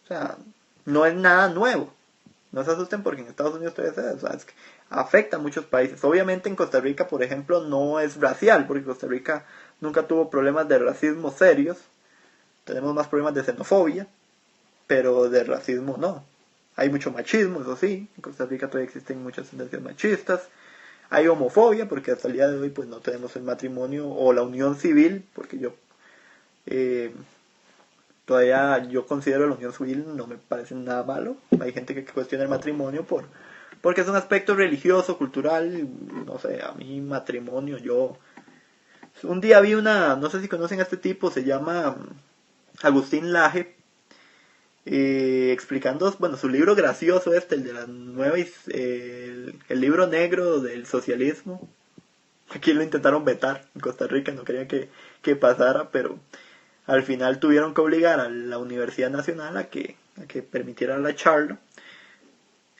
O sea, no es nada nuevo. No se asusten porque en Estados Unidos todavía se, o sea, es que afecta a muchos países. Obviamente en Costa Rica, por ejemplo, no es racial, porque Costa Rica nunca tuvo problemas de racismo serios. Tenemos más problemas de xenofobia, pero de racismo no. Hay mucho machismo, eso sí. En Costa Rica todavía existen muchas tendencias machistas. Hay homofobia, porque hasta el día de hoy pues no tenemos el matrimonio o la unión civil, porque todavía yo considero la unión civil, no me parece nada malo. Hay gente que cuestiona el matrimonio porque es un aspecto religioso, cultural. No sé, a mí matrimonio, un día vi no sé si conocen a este tipo, se llama Agustín Laje, explicando, bueno, su libro gracioso el de la nueva, el libro negro del socialismo. Aquí lo intentaron vetar en Costa Rica, no querían que pasara, pero al final tuvieron que obligar a la Universidad Nacional a que permitiera la charla.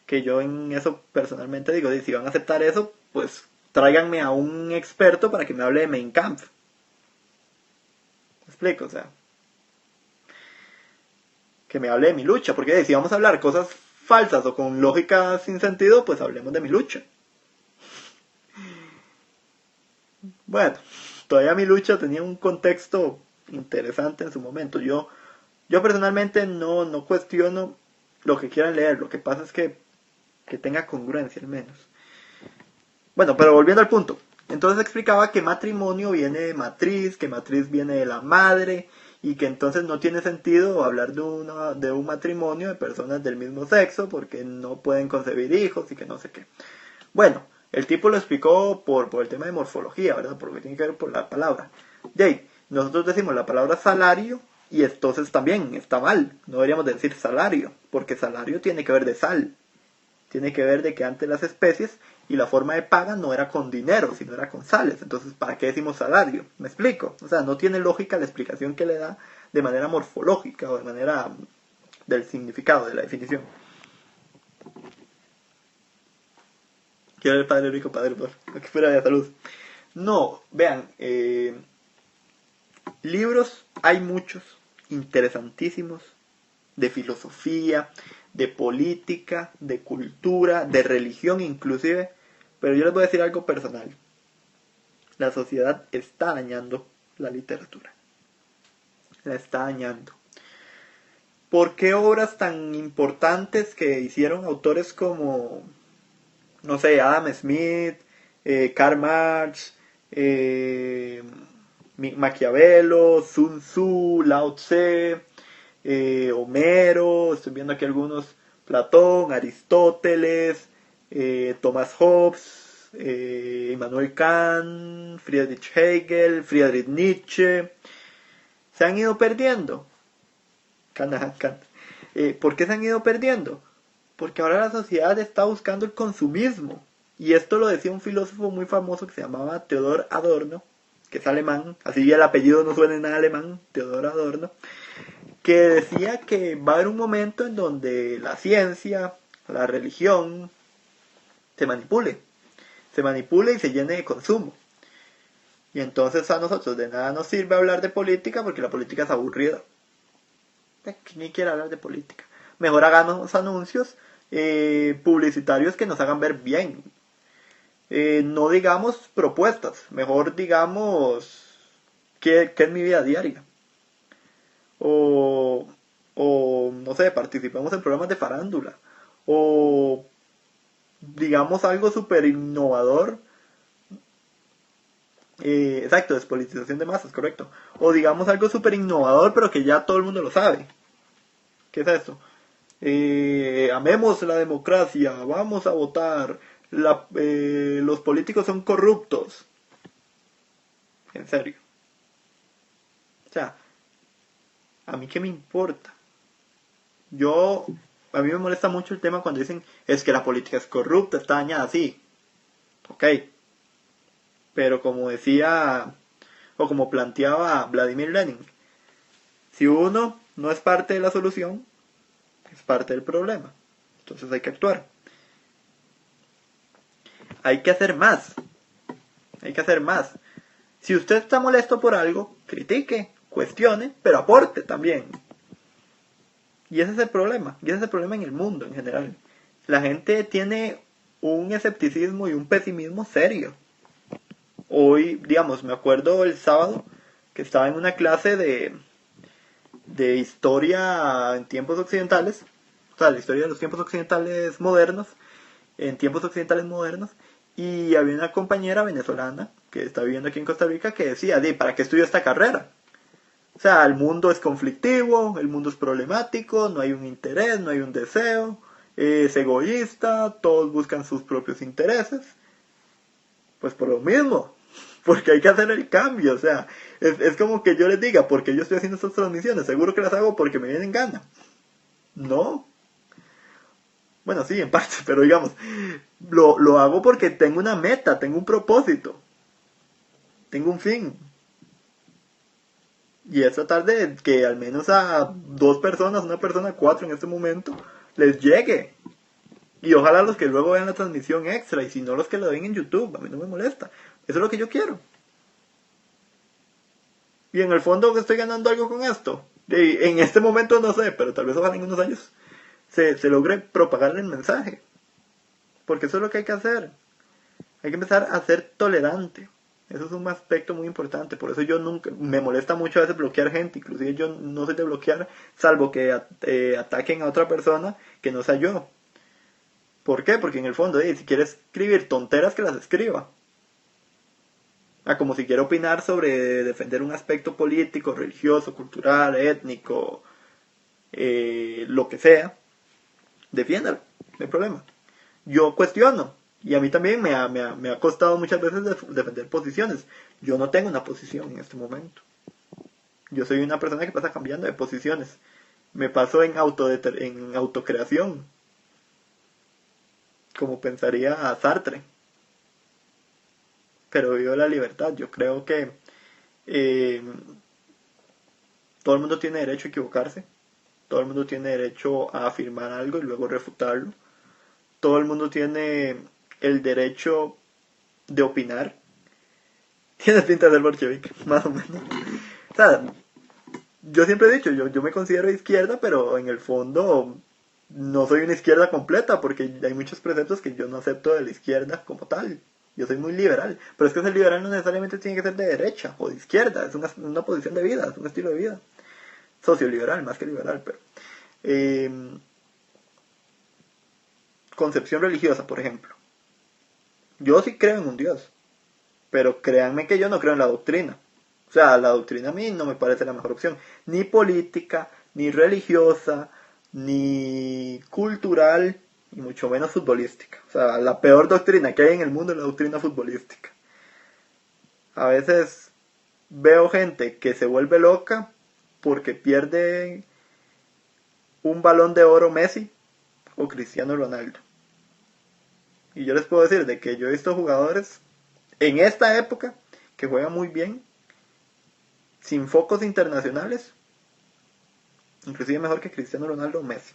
Que yo en eso personalmente digo, si van a aceptar eso, pues tráiganme a un experto para que me hable de Mein Kampf. ¿Me explico? O sea, que me hable de mi lucha, porque si vamos a hablar cosas falsas o con lógica sin sentido, pues hablemos de mi lucha. Bueno, todavía mi lucha tenía un contexto interesante en su momento. Yo personalmente no cuestiono lo que quieran leer, lo que pasa es que tenga congruencia al menos. Bueno, pero volviendo al punto. Entonces explicaba que matrimonio viene de matriz, que matriz viene de la madre, y que entonces no tiene sentido hablar de un matrimonio de personas del mismo sexo porque no pueden concebir hijos y que no sé qué. Bueno, El tipo lo explicó por el tema de morfología, ¿verdad? Por lo que tiene que ver por la palabra. De ahí, nosotros decimos la palabra salario y entonces también está mal. No deberíamos decir salario, porque salario tiene que ver de sal. Tiene que ver de que antes las especies y la forma de paga no era con dinero, sino era con sales. Entonces, ¿para qué decimos salario? ¿Me explico? O sea, no tiene lógica la explicación que le da de manera morfológica o de manera del significado, de la definición. Quiero el padre rico, padre pobre. Que fuera de salud. No, vean, libros hay muchos, interesantísimos, de filosofía, de política, de cultura, de religión inclusive, pero yo les voy a decir algo personal. La sociedad está dañando la literatura. La está dañando. ¿Por qué obras tan importantes que hicieron autores como, no sé, Adam Smith, Karl Marx, Maquiavelo, Sun Tzu, Lao Tse, Homero, estoy viendo aquí algunos, Platón, Aristóteles, Thomas Hobbes, Immanuel Kant, Friedrich Hegel, Friedrich Nietzsche, se han ido perdiendo? Kant. ¿Por qué se han ido perdiendo? Porque ahora la sociedad está buscando el consumismo. Y esto lo decía un filósofo muy famoso que se llamaba Theodor Adorno, que es alemán, así el apellido no suena nada alemán, Theodor Adorno, que decía que va a haber un momento en donde la ciencia, la religión, se manipule y se llene de consumo. Y entonces a nosotros de nada nos sirve hablar de política porque la política es aburrida. Ni quiere hablar de política. Mejor hagamos anuncios publicitarios que nos hagan ver bien. No digamos propuestas, mejor digamos qué es mi vida diaria. O no sé, participemos en programas de farándula. O digamos algo súper innovador. Exacto, despolitización de masas, correcto. O digamos algo súper innovador, pero que ya todo el mundo lo sabe. ¿Qué es eso? Amemos la democracia, vamos a votar, los políticos son corruptos. En serio. O sea, ¿a mí qué me importa? A mí me molesta mucho el tema cuando dicen, es que la política es corrupta, está dañada, sí. Ok. Pero como decía, o como planteaba Vladimir Lenin, si uno no es parte de la solución, es parte del problema. Entonces hay que actuar. Hay que hacer más. Hay que hacer más. Si usted está molesto por algo, critique, cuestione, pero aporte también. Y ese es el problema. Y ese es el problema en el mundo en general. La gente tiene un escepticismo y un pesimismo serio. Hoy, digamos, me acuerdo el sábado que estaba en una clase de historia en tiempos occidentales, o sea, la historia de los tiempos occidentales modernos, en tiempos occidentales modernos, y había una compañera venezolana que está viviendo aquí en Costa Rica que decía, ¿para qué estudio esta carrera? O sea, el mundo es conflictivo, el mundo es problemático, no hay un interés, no hay un deseo, es egoísta, todos buscan sus propios intereses. Pues por lo mismo, porque hay que hacer el cambio, o sea, es como que yo les diga, ¿por qué yo estoy haciendo estas transmisiones? Seguro que las hago porque me vienen ganas. No. Bueno, sí, en parte, pero digamos, lo hago porque tengo una meta, tengo un propósito, tengo un fin. Y es tratar de que al menos a 2 personas, 1 persona, 4 en este momento, les llegue. Y ojalá los que luego vean la transmisión extra, y si no los que lo ven en YouTube, a mí no me molesta. Eso es lo que yo quiero. Y en el fondo estoy ganando algo con esto. Y en este momento no sé, pero tal vez ojalá en unos años se logre propagar el mensaje. Porque eso es lo que hay que hacer. Hay que empezar a ser tolerante. Eso es un aspecto muy importante. Por eso yo nunca, me molesta mucho a veces bloquear gente. Inclusive yo no soy de bloquear, salvo que ataquen a otra persona que no sea yo. ¿Por qué? Porque en el fondo, si quiere escribir tonteras, que las escriba. Como si quiere opinar sobre defender un aspecto político, religioso, cultural, étnico, lo que sea, defiéndalo, no hay problema. Yo cuestiono, Y a mí también me ha costado muchas veces defender posiciones. Yo no tengo una posición en este momento. Yo soy una persona que pasa cambiando de posiciones. Me paso en autocreación, como pensaría Sartre. Pero vivo la libertad. Yo creo que eh, todo el mundo tiene derecho a equivocarse. Todo el mundo tiene derecho a afirmar algo y luego refutarlo. Todo el mundo tiene el derecho de opinar. Tienes pinta de ser bolchevique, más o menos. O sea, yo siempre he dicho, yo me considero de izquierda, pero en el fondo no soy una izquierda completa, porque hay muchos preceptos que yo no acepto de la izquierda como tal. Yo soy muy liberal, pero es que ser liberal no necesariamente tiene que ser de derecha o de izquierda, es una posición de vida, es un estilo de vida. Socioliberal, más que liberal, pero... Eh, concepción religiosa, por ejemplo. Yo sí creo en un Dios, pero créanme que yo no creo en la doctrina. O sea, la doctrina a mí no me parece la mejor opción. Ni política, ni religiosa, ni cultural, y mucho menos futbolística. O sea, la peor doctrina que hay en el mundo es la doctrina futbolística. A veces veo gente que se vuelve loca porque pierde un balón de oro Messi o Cristiano Ronaldo. Y yo les puedo decir de que yo he visto jugadores en esta época que juegan muy bien, sin focos internacionales, inclusive mejor que Cristiano Ronaldo o Messi.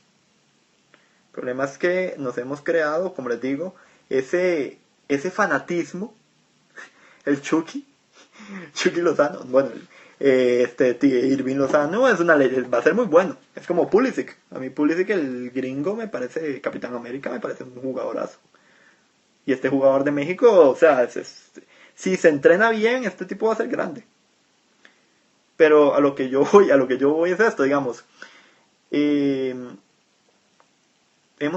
El problema es que nos hemos creado, como les digo, ese fanatismo, el Chucky Lozano, bueno, Irving Lozano es va a ser muy bueno, es como Pulisic. A mí Pulisic, el gringo, me parece, Capitán América, me parece un jugadorazo. Y este jugador de México, o sea, si se entrena bien, este tipo va a ser grande. Pero a lo que yo voy es esto, digamos. Hemos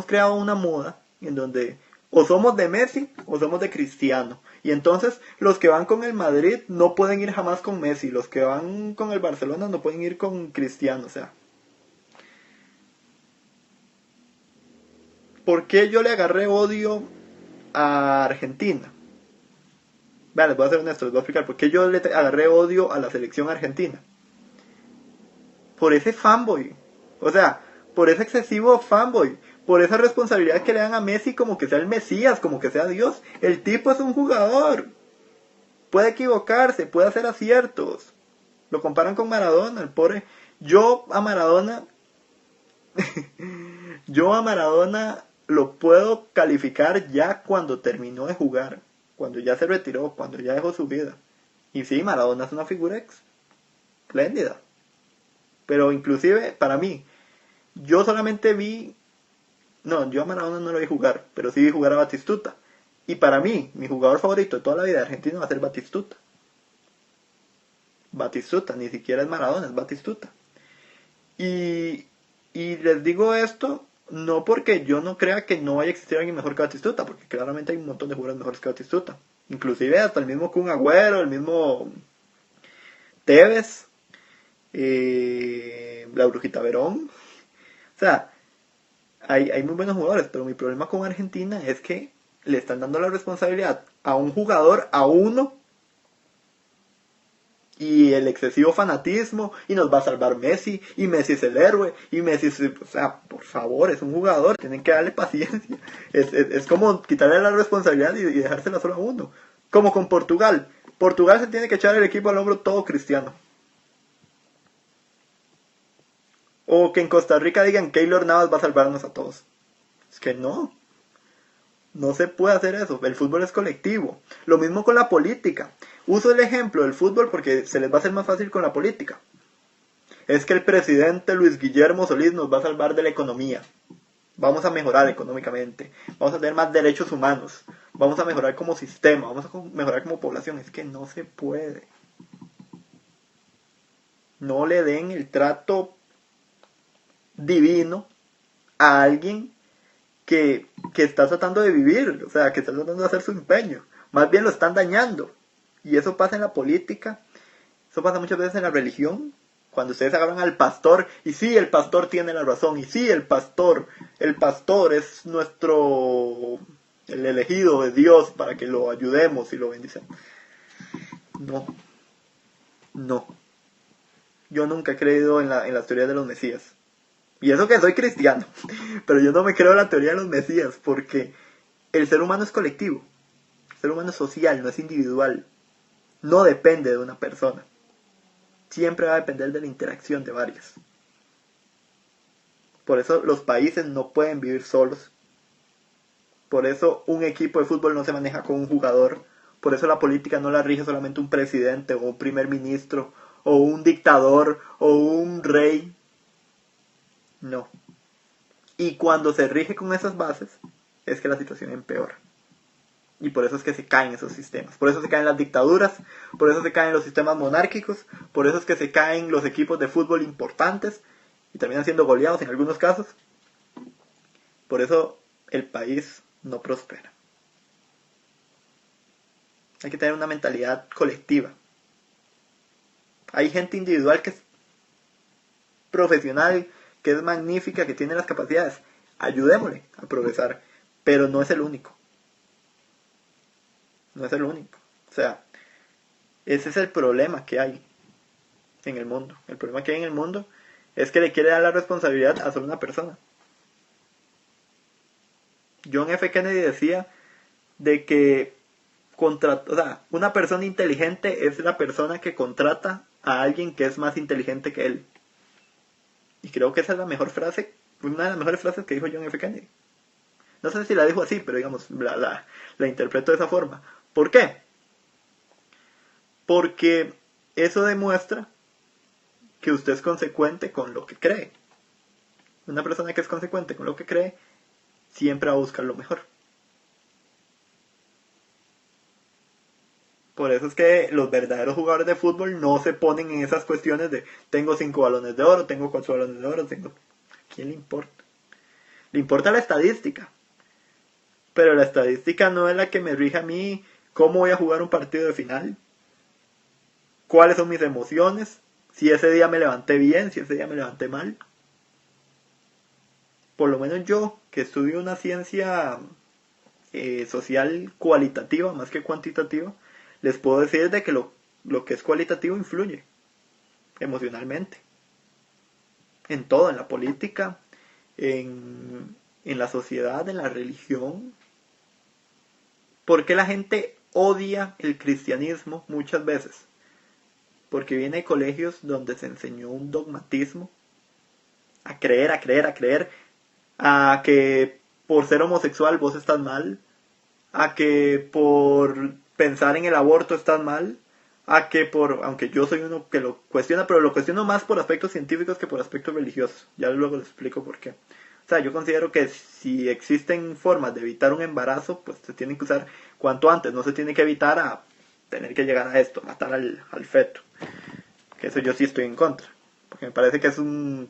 creado una moda en donde o somos de Messi o somos de Cristiano. Y entonces los que van con el Madrid no pueden ir jamás con Messi. Los que van con el Barcelona no pueden ir con Cristiano. O sea, ¿por qué yo le agarré odio a Argentina? Vean, les voy a ser honesto, les voy a explicar por qué yo le agarré odio a la selección argentina. Por ese fanboy. O sea, por ese excesivo fanboy. Por esa responsabilidad que le dan a Messi como que sea el Mesías, como que sea Dios. El tipo es un jugador. Puede equivocarse, puede hacer aciertos. Lo comparan con Maradona, el pobre. Yo a Maradona lo puedo calificar ya cuando terminó de jugar. Cuando ya se retiró, cuando ya dejó su vida. Y sí, Maradona es una figura espléndida. Pero inclusive, para mí, yo solamente vi... No, yo a Maradona no lo vi jugar, pero sí vi jugar a Batistuta. Y para mí, mi jugador favorito de toda la vida de Argentina va a ser Batistuta. Batistuta, ni siquiera es Maradona, es Batistuta. Y les digo esto no porque yo no crea que no vaya a existir alguien mejor que Batistuta, porque claramente hay un montón de jugadores mejores que Batistuta. Inclusive hasta el mismo Kun Agüero, el mismo Tevez, la Brujita Verón. O sea, hay muy buenos jugadores, pero mi problema con Argentina es que le están dando la responsabilidad a un jugador, a uno, y el excesivo fanatismo, y nos va a salvar Messi, y Messi es el héroe, y Messi es, o sea, por favor, es un jugador, tienen que darle paciencia. Es como quitarle la responsabilidad y dejársela solo a uno. Como con Portugal. Portugal se tiene que echar el equipo al hombro todo Cristiano. O que en Costa Rica digan Keylor Navas va a salvarnos a todos. Es que no. No se puede hacer eso. El fútbol es colectivo. Lo mismo con la política. Uso el ejemplo del fútbol porque se les va a hacer más fácil con la política. Es que el presidente Luis Guillermo Solís nos va a salvar de la economía. Vamos a mejorar económicamente. Vamos a tener más derechos humanos. Vamos a mejorar como sistema. Vamos a mejorar como población. Es que no se puede. No le den el trato divino a alguien que está tratando de vivir, o sea, que está tratando de hacer su empeño. Más bien lo están dañando. Y eso pasa en la política, eso pasa muchas veces en la religión, cuando ustedes agarran al pastor, y sí, el pastor tiene la razón, y sí, el pastor es nuestro el elegido de Dios para que lo ayudemos y lo bendicemos. No, no. Yo nunca he creído en la teoría de los mesías. Y eso que soy cristiano. Pero yo no me creo en la teoría de los mesías porque el ser humano es colectivo. El ser humano es social, no es individual. No depende de una persona. Siempre va a depender de la interacción de varias. Por eso los países no pueden vivir solos. Por eso un equipo de fútbol no se maneja con un jugador. Por eso la política no la rige solamente un presidente o un primer ministro o un dictador o un rey. No. Y cuando se rige con esas bases es que la situación empeora. Y por eso es que se caen esos sistemas. Por eso se caen las dictaduras, por eso se caen los sistemas monárquicos, por eso es que se caen los equipos de fútbol importantes y terminan siendo goleados en algunos casos. Por eso el país no prospera. Hay que tener una mentalidad colectiva. Hay gente individual que es profesional, que es magnífica, que tiene las capacidades. Ayudémosle a progresar, pero no es el único. No es el único. O sea, ese es el problema que hay en el mundo. El problema que hay en el mundo es que le quiere dar la responsabilidad a solo una persona. John F. Kennedy decía de que una persona inteligente es la persona que contrata a alguien que es más inteligente que él. Y creo que esa es la mejor frase, una de las mejores frases que dijo John F. Kennedy. No sé si la dijo así, pero digamos, la interpreto de esa forma. ¿Por qué? Porque eso demuestra que usted es consecuente con lo que cree. Una persona que es consecuente con lo que cree siempre va a buscar lo mejor. Por eso es que los verdaderos jugadores de fútbol no se ponen en esas cuestiones de tengo 5 balones de oro, tengo 4 balones de oro, ¿A quién le importa? Le importa la estadística. Pero la estadística no es la que me rige a mí cómo voy a jugar un partido de final, cuáles son mis emociones, si ese día me levanté bien, si ese día me levanté mal. Por lo menos yo, que estudio una ciencia social cualitativa más que cuantitativa, les puedo decir de que lo que es cualitativo influye emocionalmente. En todo, en la política, en la sociedad, en la religión. ¿Por qué la gente odia el cristianismo muchas veces? Porque viene de colegios donde se enseñó un dogmatismo, a creer, a que por ser homosexual vos estás mal, a que por pensar en el aborto estás mal, a que aunque yo soy uno que lo cuestiona, pero lo cuestiono más por aspectos científicos que por aspectos religiosos. Ya luego les explico por qué. O sea, yo considero que si existen formas de evitar un embarazo, pues se tienen que usar cuanto antes. No se tiene que evitar a tener que llegar a esto, matar al feto. Que eso yo sí estoy en contra. Porque me parece que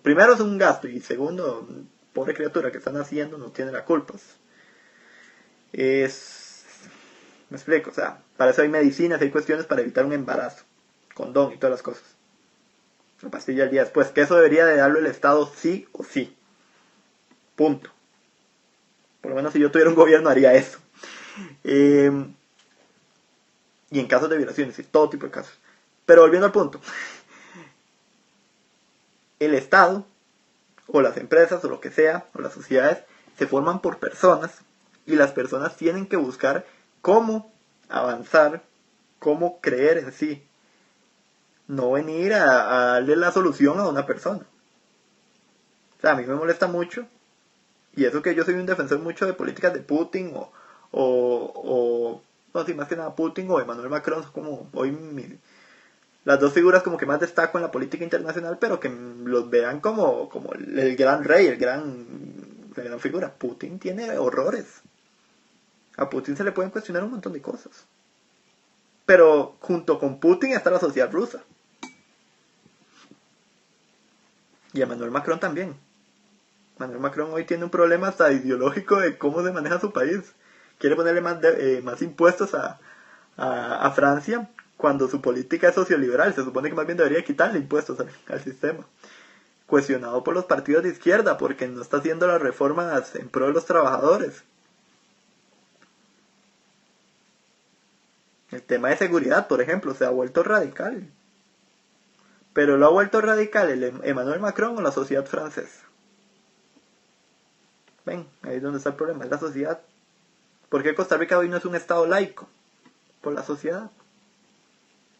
primero es un gasto y segundo, pobre criatura que están haciendo no tiene la culpa. Me explico, o sea, para eso hay medicinas, hay cuestiones para evitar un embarazo, condón y todas las cosas. La pastilla al día después, que eso debería de darlo el Estado sí o sí. Punto. Por lo menos si yo tuviera un gobierno haría eso. Y en casos de violaciones, y todo tipo de casos. Pero volviendo al punto. El Estado, o las empresas, o lo que sea, o las sociedades, se forman por personas. Y las personas tienen que buscar cómo avanzar, cómo creer en sí. No venir a darle la solución a una persona. O sea, a mí me molesta mucho. Y eso que yo soy un defensor mucho de políticas de Putin no, sí, más que nada Putin o Emmanuel Macron, como hoy las dos figuras como que más destaco en la política internacional, pero que los vean como el gran rey, la gran figura. Putin tiene horrores. A Putin se le pueden cuestionar un montón de cosas. Pero junto con Putin está la sociedad rusa. Y Emmanuel Macron también. Emmanuel Macron hoy tiene un problema hasta ideológico de cómo se maneja su país. Quiere ponerle más impuestos a Francia cuando su política es socioliberal. Se supone que más bien debería quitarle impuestos al sistema. Cuestionado por los partidos de izquierda porque no está haciendo las reformas en pro de los trabajadores. El tema de seguridad, por ejemplo, se ha vuelto radical. Pero lo ha vuelto radical el Emmanuel Macron o la sociedad francesa. Ven, ahí es donde está el problema, es la sociedad. ¿Por qué Costa Rica hoy no es un estado laico? Por la sociedad.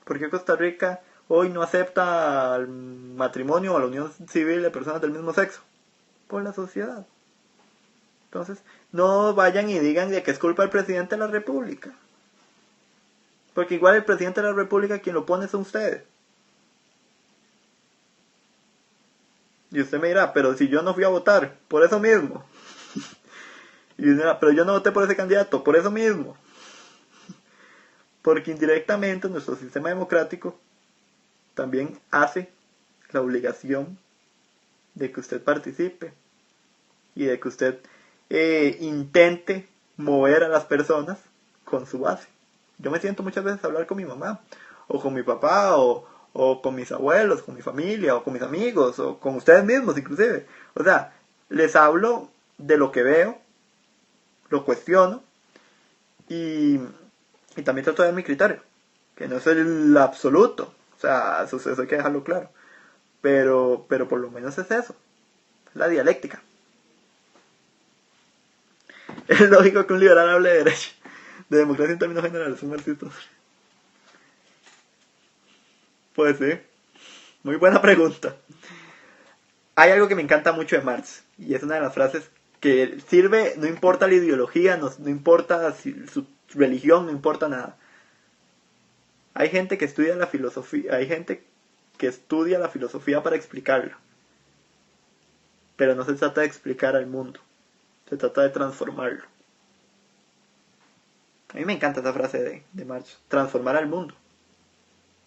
¿Por qué Costa Rica hoy no acepta el matrimonio o la unión civil de personas del mismo sexo? Por la sociedad. Entonces, no vayan y digan de que es culpa del presidente de la República. Porque igual el presidente de la República quien lo pone son ustedes. Y usted me dirá, pero si yo no fui a votar, por eso mismo. Y usted dirá, pero yo no voté por ese candidato, por eso mismo. Porque indirectamente nuestro sistema democrático también hace la obligación de que usted participe y de que usted intente mover a las personas con su base. Yo me siento muchas veces a hablar con mi mamá, o con mi papá, o con mis abuelos, con mi familia, o con mis amigos, o con ustedes mismos inclusive. O sea, les hablo de lo que veo, lo cuestiono, y también trato de dar mi criterio, que no es el absoluto, o sea, eso hay que dejarlo claro. Pero por lo menos es eso, es la dialéctica. Es lógico que un liberal hable de derecha, de democracia en términos generales, un marxista. Pues sí, muy buena pregunta. Hay algo que me encanta mucho de Marx, y es una de las frases que sirve, no importa la ideología, no importa su religión, no importa nada. Hay gente que estudia la filosofía, hay gente que estudia la filosofía para explicarla. Pero no se trata de explicar al mundo, se trata de transformarlo. A mí me encanta esa frase de Marx, transformar al mundo.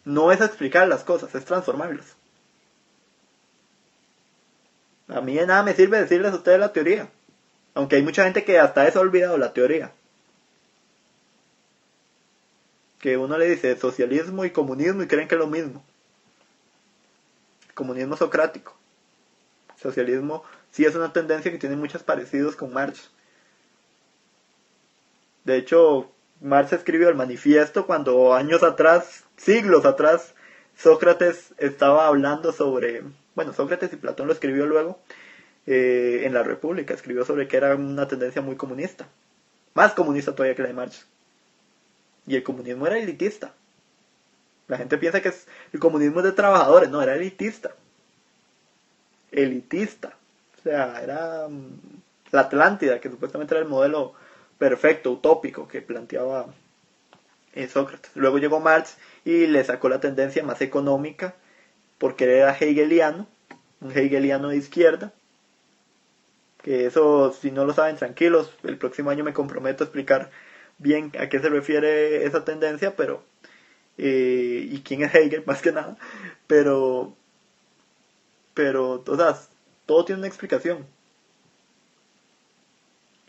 No es explicar las cosas, es transformarlas. A mí de nada me sirve decirles a ustedes la teoría. Aunque hay mucha gente que hasta eso ha olvidado la teoría. Que uno le dice socialismo y comunismo y creen que es lo mismo. Comunismo socrático. Socialismo sí es una tendencia que tiene muchos parecidos con Marx. De hecho, Marx escribió el manifiesto cuando años atrás, siglos atrás, Sócrates estaba hablando sobre... Bueno, Sócrates y Platón lo escribió luego en la República. Escribió sobre que era una tendencia muy comunista. Más comunista todavía que la de Marx. Y el comunismo era elitista. La gente piensa que el comunismo es de trabajadores. No, era elitista. Elitista. O sea, era la Atlántida, que supuestamente era el modelo perfecto, utópico, que planteaba Sócrates. Luego llegó Marx y le sacó la tendencia más económica, porque era hegeliano, un hegeliano de izquierda. Que eso, si no lo saben, tranquilos, el próximo año me comprometo a explicar bien a qué se refiere esa tendencia, pero y quién es Hegel, más que nada, pero o sea, todo tiene una explicación.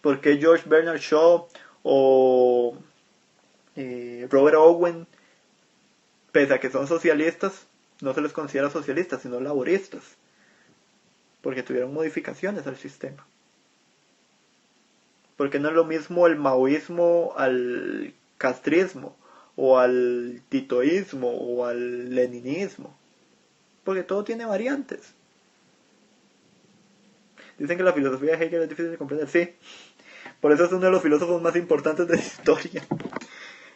¿Por qué George Bernard Shaw o Robert Owen, pese a que son socialistas, no se les considera socialistas, sino laboristas? Porque tuvieron modificaciones al sistema. Porque no es lo mismo el maoísmo al castrismo, o al titoísmo, o al leninismo. Porque todo tiene variantes. Dicen que la filosofía de Hegel es difícil de comprender. Sí, por eso es uno de los filósofos más importantes de la historia.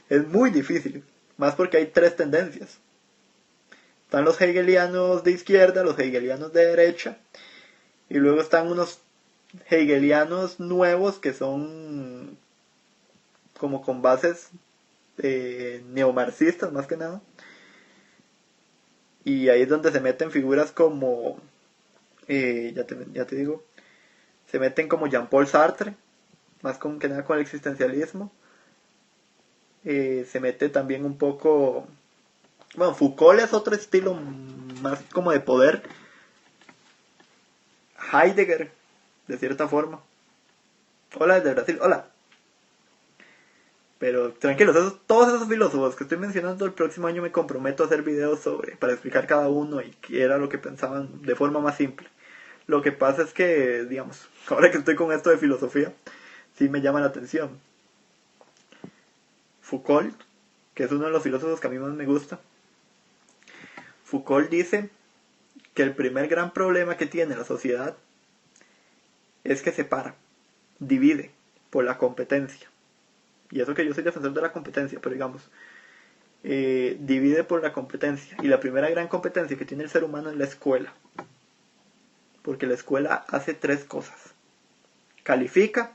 Es muy difícil, más porque hay tres tendencias. Están los hegelianos de izquierda, los hegelianos de derecha, y luego están unos hegelianos nuevos que son como con bases neomarxistas más que nada. Y ahí es donde se meten figuras como, ya te digo, se meten como Jean-Paul Sartre, más que nada con el existencialismo. Se mete también un poco, bueno, Foucault es otro estilo más como de poder. Heidegger, de cierta forma. Hola desde Brasil, hola. Pero tranquilos, todos esos filósofos que estoy mencionando, el próximo año me comprometo a hacer videos para explicar cada uno y qué era lo que pensaban de forma más simple. Lo que pasa es que, digamos, ahora que estoy con esto de filosofía, sí me llama la atención. Foucault que es uno de los filósofos que a mí más me gusta, Foucault dice que el primer gran problema que tiene la sociedad es que separa, divide por la competencia. Y eso que yo soy defensor de la competencia, pero digamos, divide por la competencia. Y la primera gran competencia que tiene el ser humano es la escuela. Porque la escuela hace tres cosas. Califica,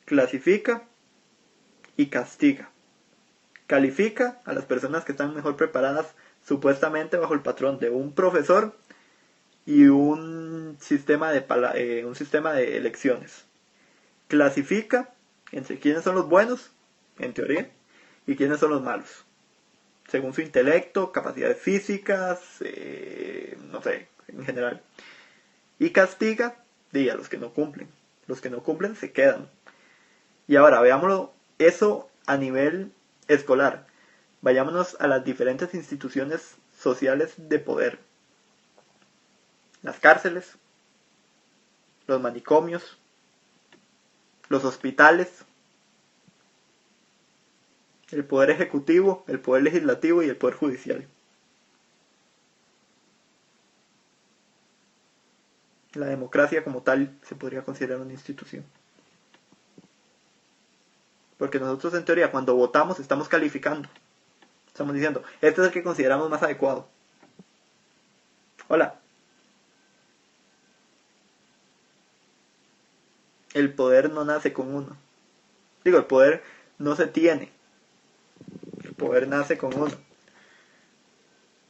clasifica y castiga. Califica a las personas que están mejor preparadas supuestamente bajo el patrón de un profesor y un sistema de elecciones. Clasifica entre quiénes son los buenos, en teoría, y quiénes son los malos, según su intelecto, capacidades físicas, no sé, en general. Y castiga a los que no cumplen. Los que no cumplen se quedan. Y ahora veámoslo eso a nivel escolar. Vayámonos a las diferentes instituciones sociales de poder. Las cárceles, los manicomios, los hospitales, el poder ejecutivo, el poder legislativo y el poder judicial. La democracia como tal se podría considerar una institución. Porque nosotros en teoría cuando votamos estamos calificando. Estamos diciendo, este es el que consideramos más adecuado. Hola. El poder no nace con uno. Digo, el poder no se tiene. El poder nace con uno.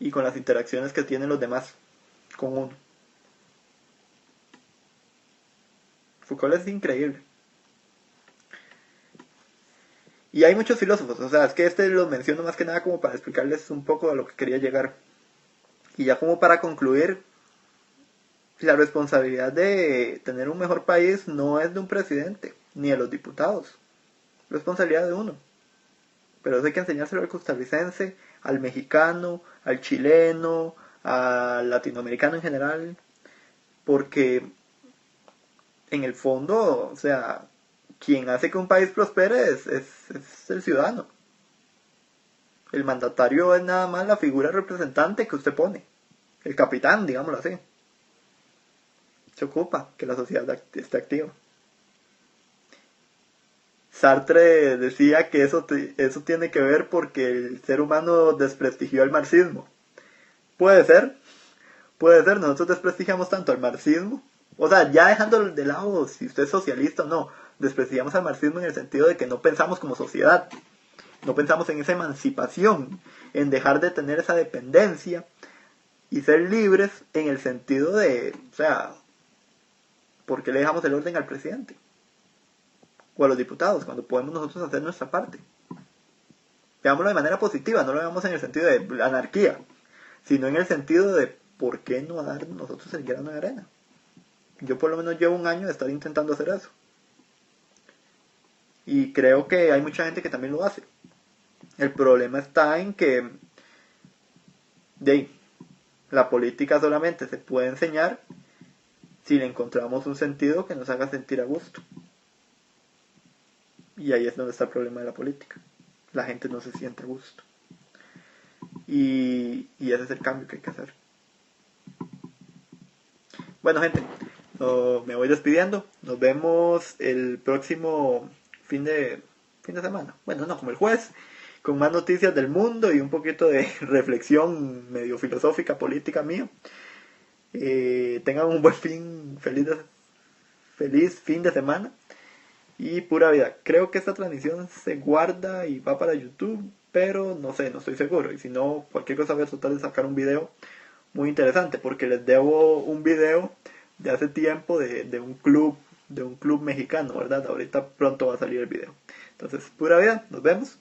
Y con las interacciones que tienen los demás con uno. Foucault es increíble. Y hay muchos filósofos, o sea, es que este lo menciono más que nada como para explicarles un poco a lo que quería llegar. Y ya como para concluir, la responsabilidad de tener un mejor país no es de un presidente, ni de los diputados. Es responsabilidad de uno. Pero eso hay que enseñárselo al costarricense, al mexicano, al chileno, al latinoamericano en general. Porque en el fondo, o sea, quien hace que un país prospere es el ciudadano. El mandatario es nada más la figura representante que usted pone. El capitán, digámoslo así. Se ocupa que la sociedad esté activa. Sartre decía que eso tiene que ver porque el ser humano desprestigió el marxismo. Puede ser, nosotros desprestigiamos tanto al marxismo. O sea, ya dejando de lado si usted es socialista o no, desprestigiamos al marxismo en el sentido de que no pensamos como sociedad. No pensamos en esa emancipación, en dejar de tener esa dependencia y ser libres en el sentido de, o sea, ¿por qué le dejamos el orden al presidente? O a los diputados, cuando podemos nosotros hacer nuestra parte. Veámoslo de manera positiva, no lo veamos en el sentido de anarquía, sino en el sentido de ¿por qué no dar nosotros el grano de arena? Yo por lo menos llevo un año de estar intentando hacer eso. Y creo que hay mucha gente que también lo hace. El problema está en que la política solamente se puede enseñar si le encontramos un sentido que nos haga sentir a gusto. Y ahí es donde está el problema de la política. La gente no se siente a gusto. Y ese es el cambio que hay que hacer. Bueno, gente, me voy despidiendo. Nos vemos el próximo fin de semana. Bueno, no, como el jueves, con más noticias del mundo y un poquito de reflexión medio filosófica, política mía. Tengan un buen feliz fin de semana. Y pura vida. Creo que esta transmisión se guarda y va para YouTube, pero no sé, no estoy seguro. Y si no, cualquier cosa voy a tratar de sacar un video muy interesante, porque les debo un video de hace tiempo de un club mexicano, ¿verdad? Ahorita pronto va a salir el video. Entonces, pura vida, nos vemos.